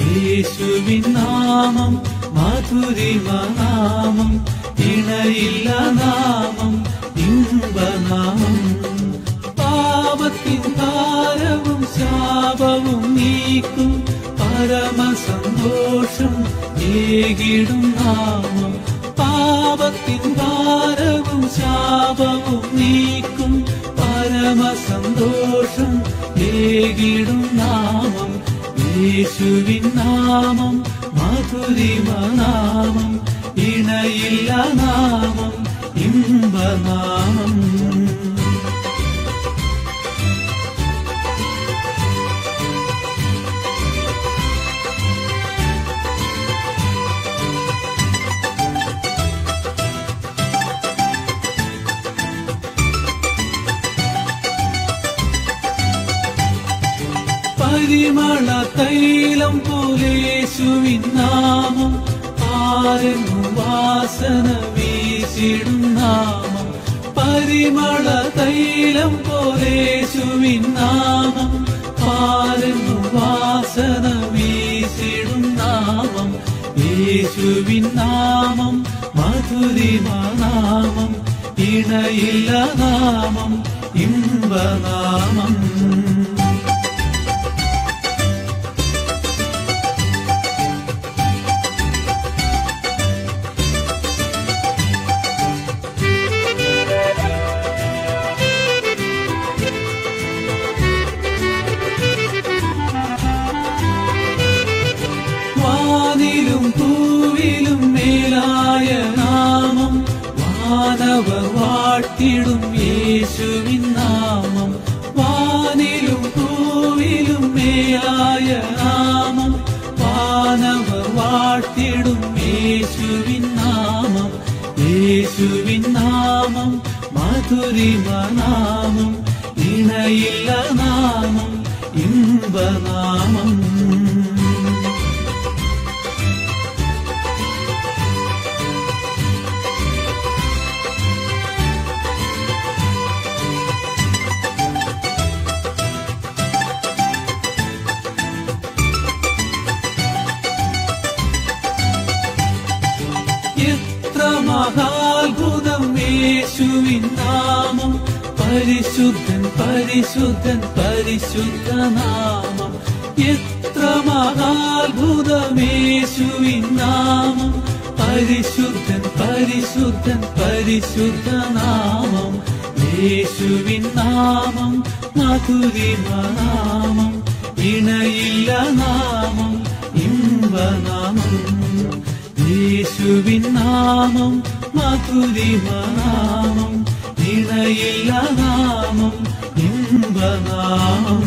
യേശുവിൻ നാമം മധുരിമ നാമം, ഇണയില്ല നാമം, ഇമ്പനാമം. പാപത്തിൻ ഭാരവും ശാപവും നീക്കും പരമസന്തോഷം ഏകിടും നാമം. പാപത്തിൻ ഭാരവും ശാപവും നീക്കും പരമസന്തോഷം ഏകിടും നാമം. യേശുവിൻ നാമം മധുരിമ നാമം, ഇണയില്ല നാമം, ഇമ്പനാമം. പരിമള തൈലം പോലെ യേശുവിൻ നാമം, ആരെന്നു വാസന വീശിടും നാമം. പരിമള തൈലം പോലെ യേശുവിൻ നാമം, ആരെന്നു വാസന വീശിടും നാമം. യേശുവിൻ നാമം മധുരിമ നാമം, ഇണയില്ല നാമം, ഇമ്പനാമം. വാനിലും പൂവിലും മേലായ നാമം, വാനവർ വാഴ്ത്തിടും യേശുവിൻ നാമം. വാനിലും പൂവിലും മേലായ നാമം, വാനവർ വാഴ്ത്തിടും യേശുവിൻ നാമം. യേശുവിൻ നാമം മധുരിമ നാമം, ഇണയില്ല നാമം, ഇമ്പനാമം. എത്ര മഹാത്ഭുതം യേശുവിൻ നാമം, പരിശുദ്ധൻ പരിശുദ്ധൻ പരിശുദ്ധ നാമം. എത്ര മഹാത്ഭുതം യേശുവിൻ നാമം, പരിശുദ്ധൻ പരിശുദ്ധൻ പരിശുദ്ധ നാമം. യേശുവിൻ നാമം മധുരിമ നാമം, ഇണയില്ല നാമം, ഇമ്പനാമം. യേശുവിൻ നാമം മധുരിമ നാമം, ഇണയില്ല നാമം, ഇമ്പനാമം.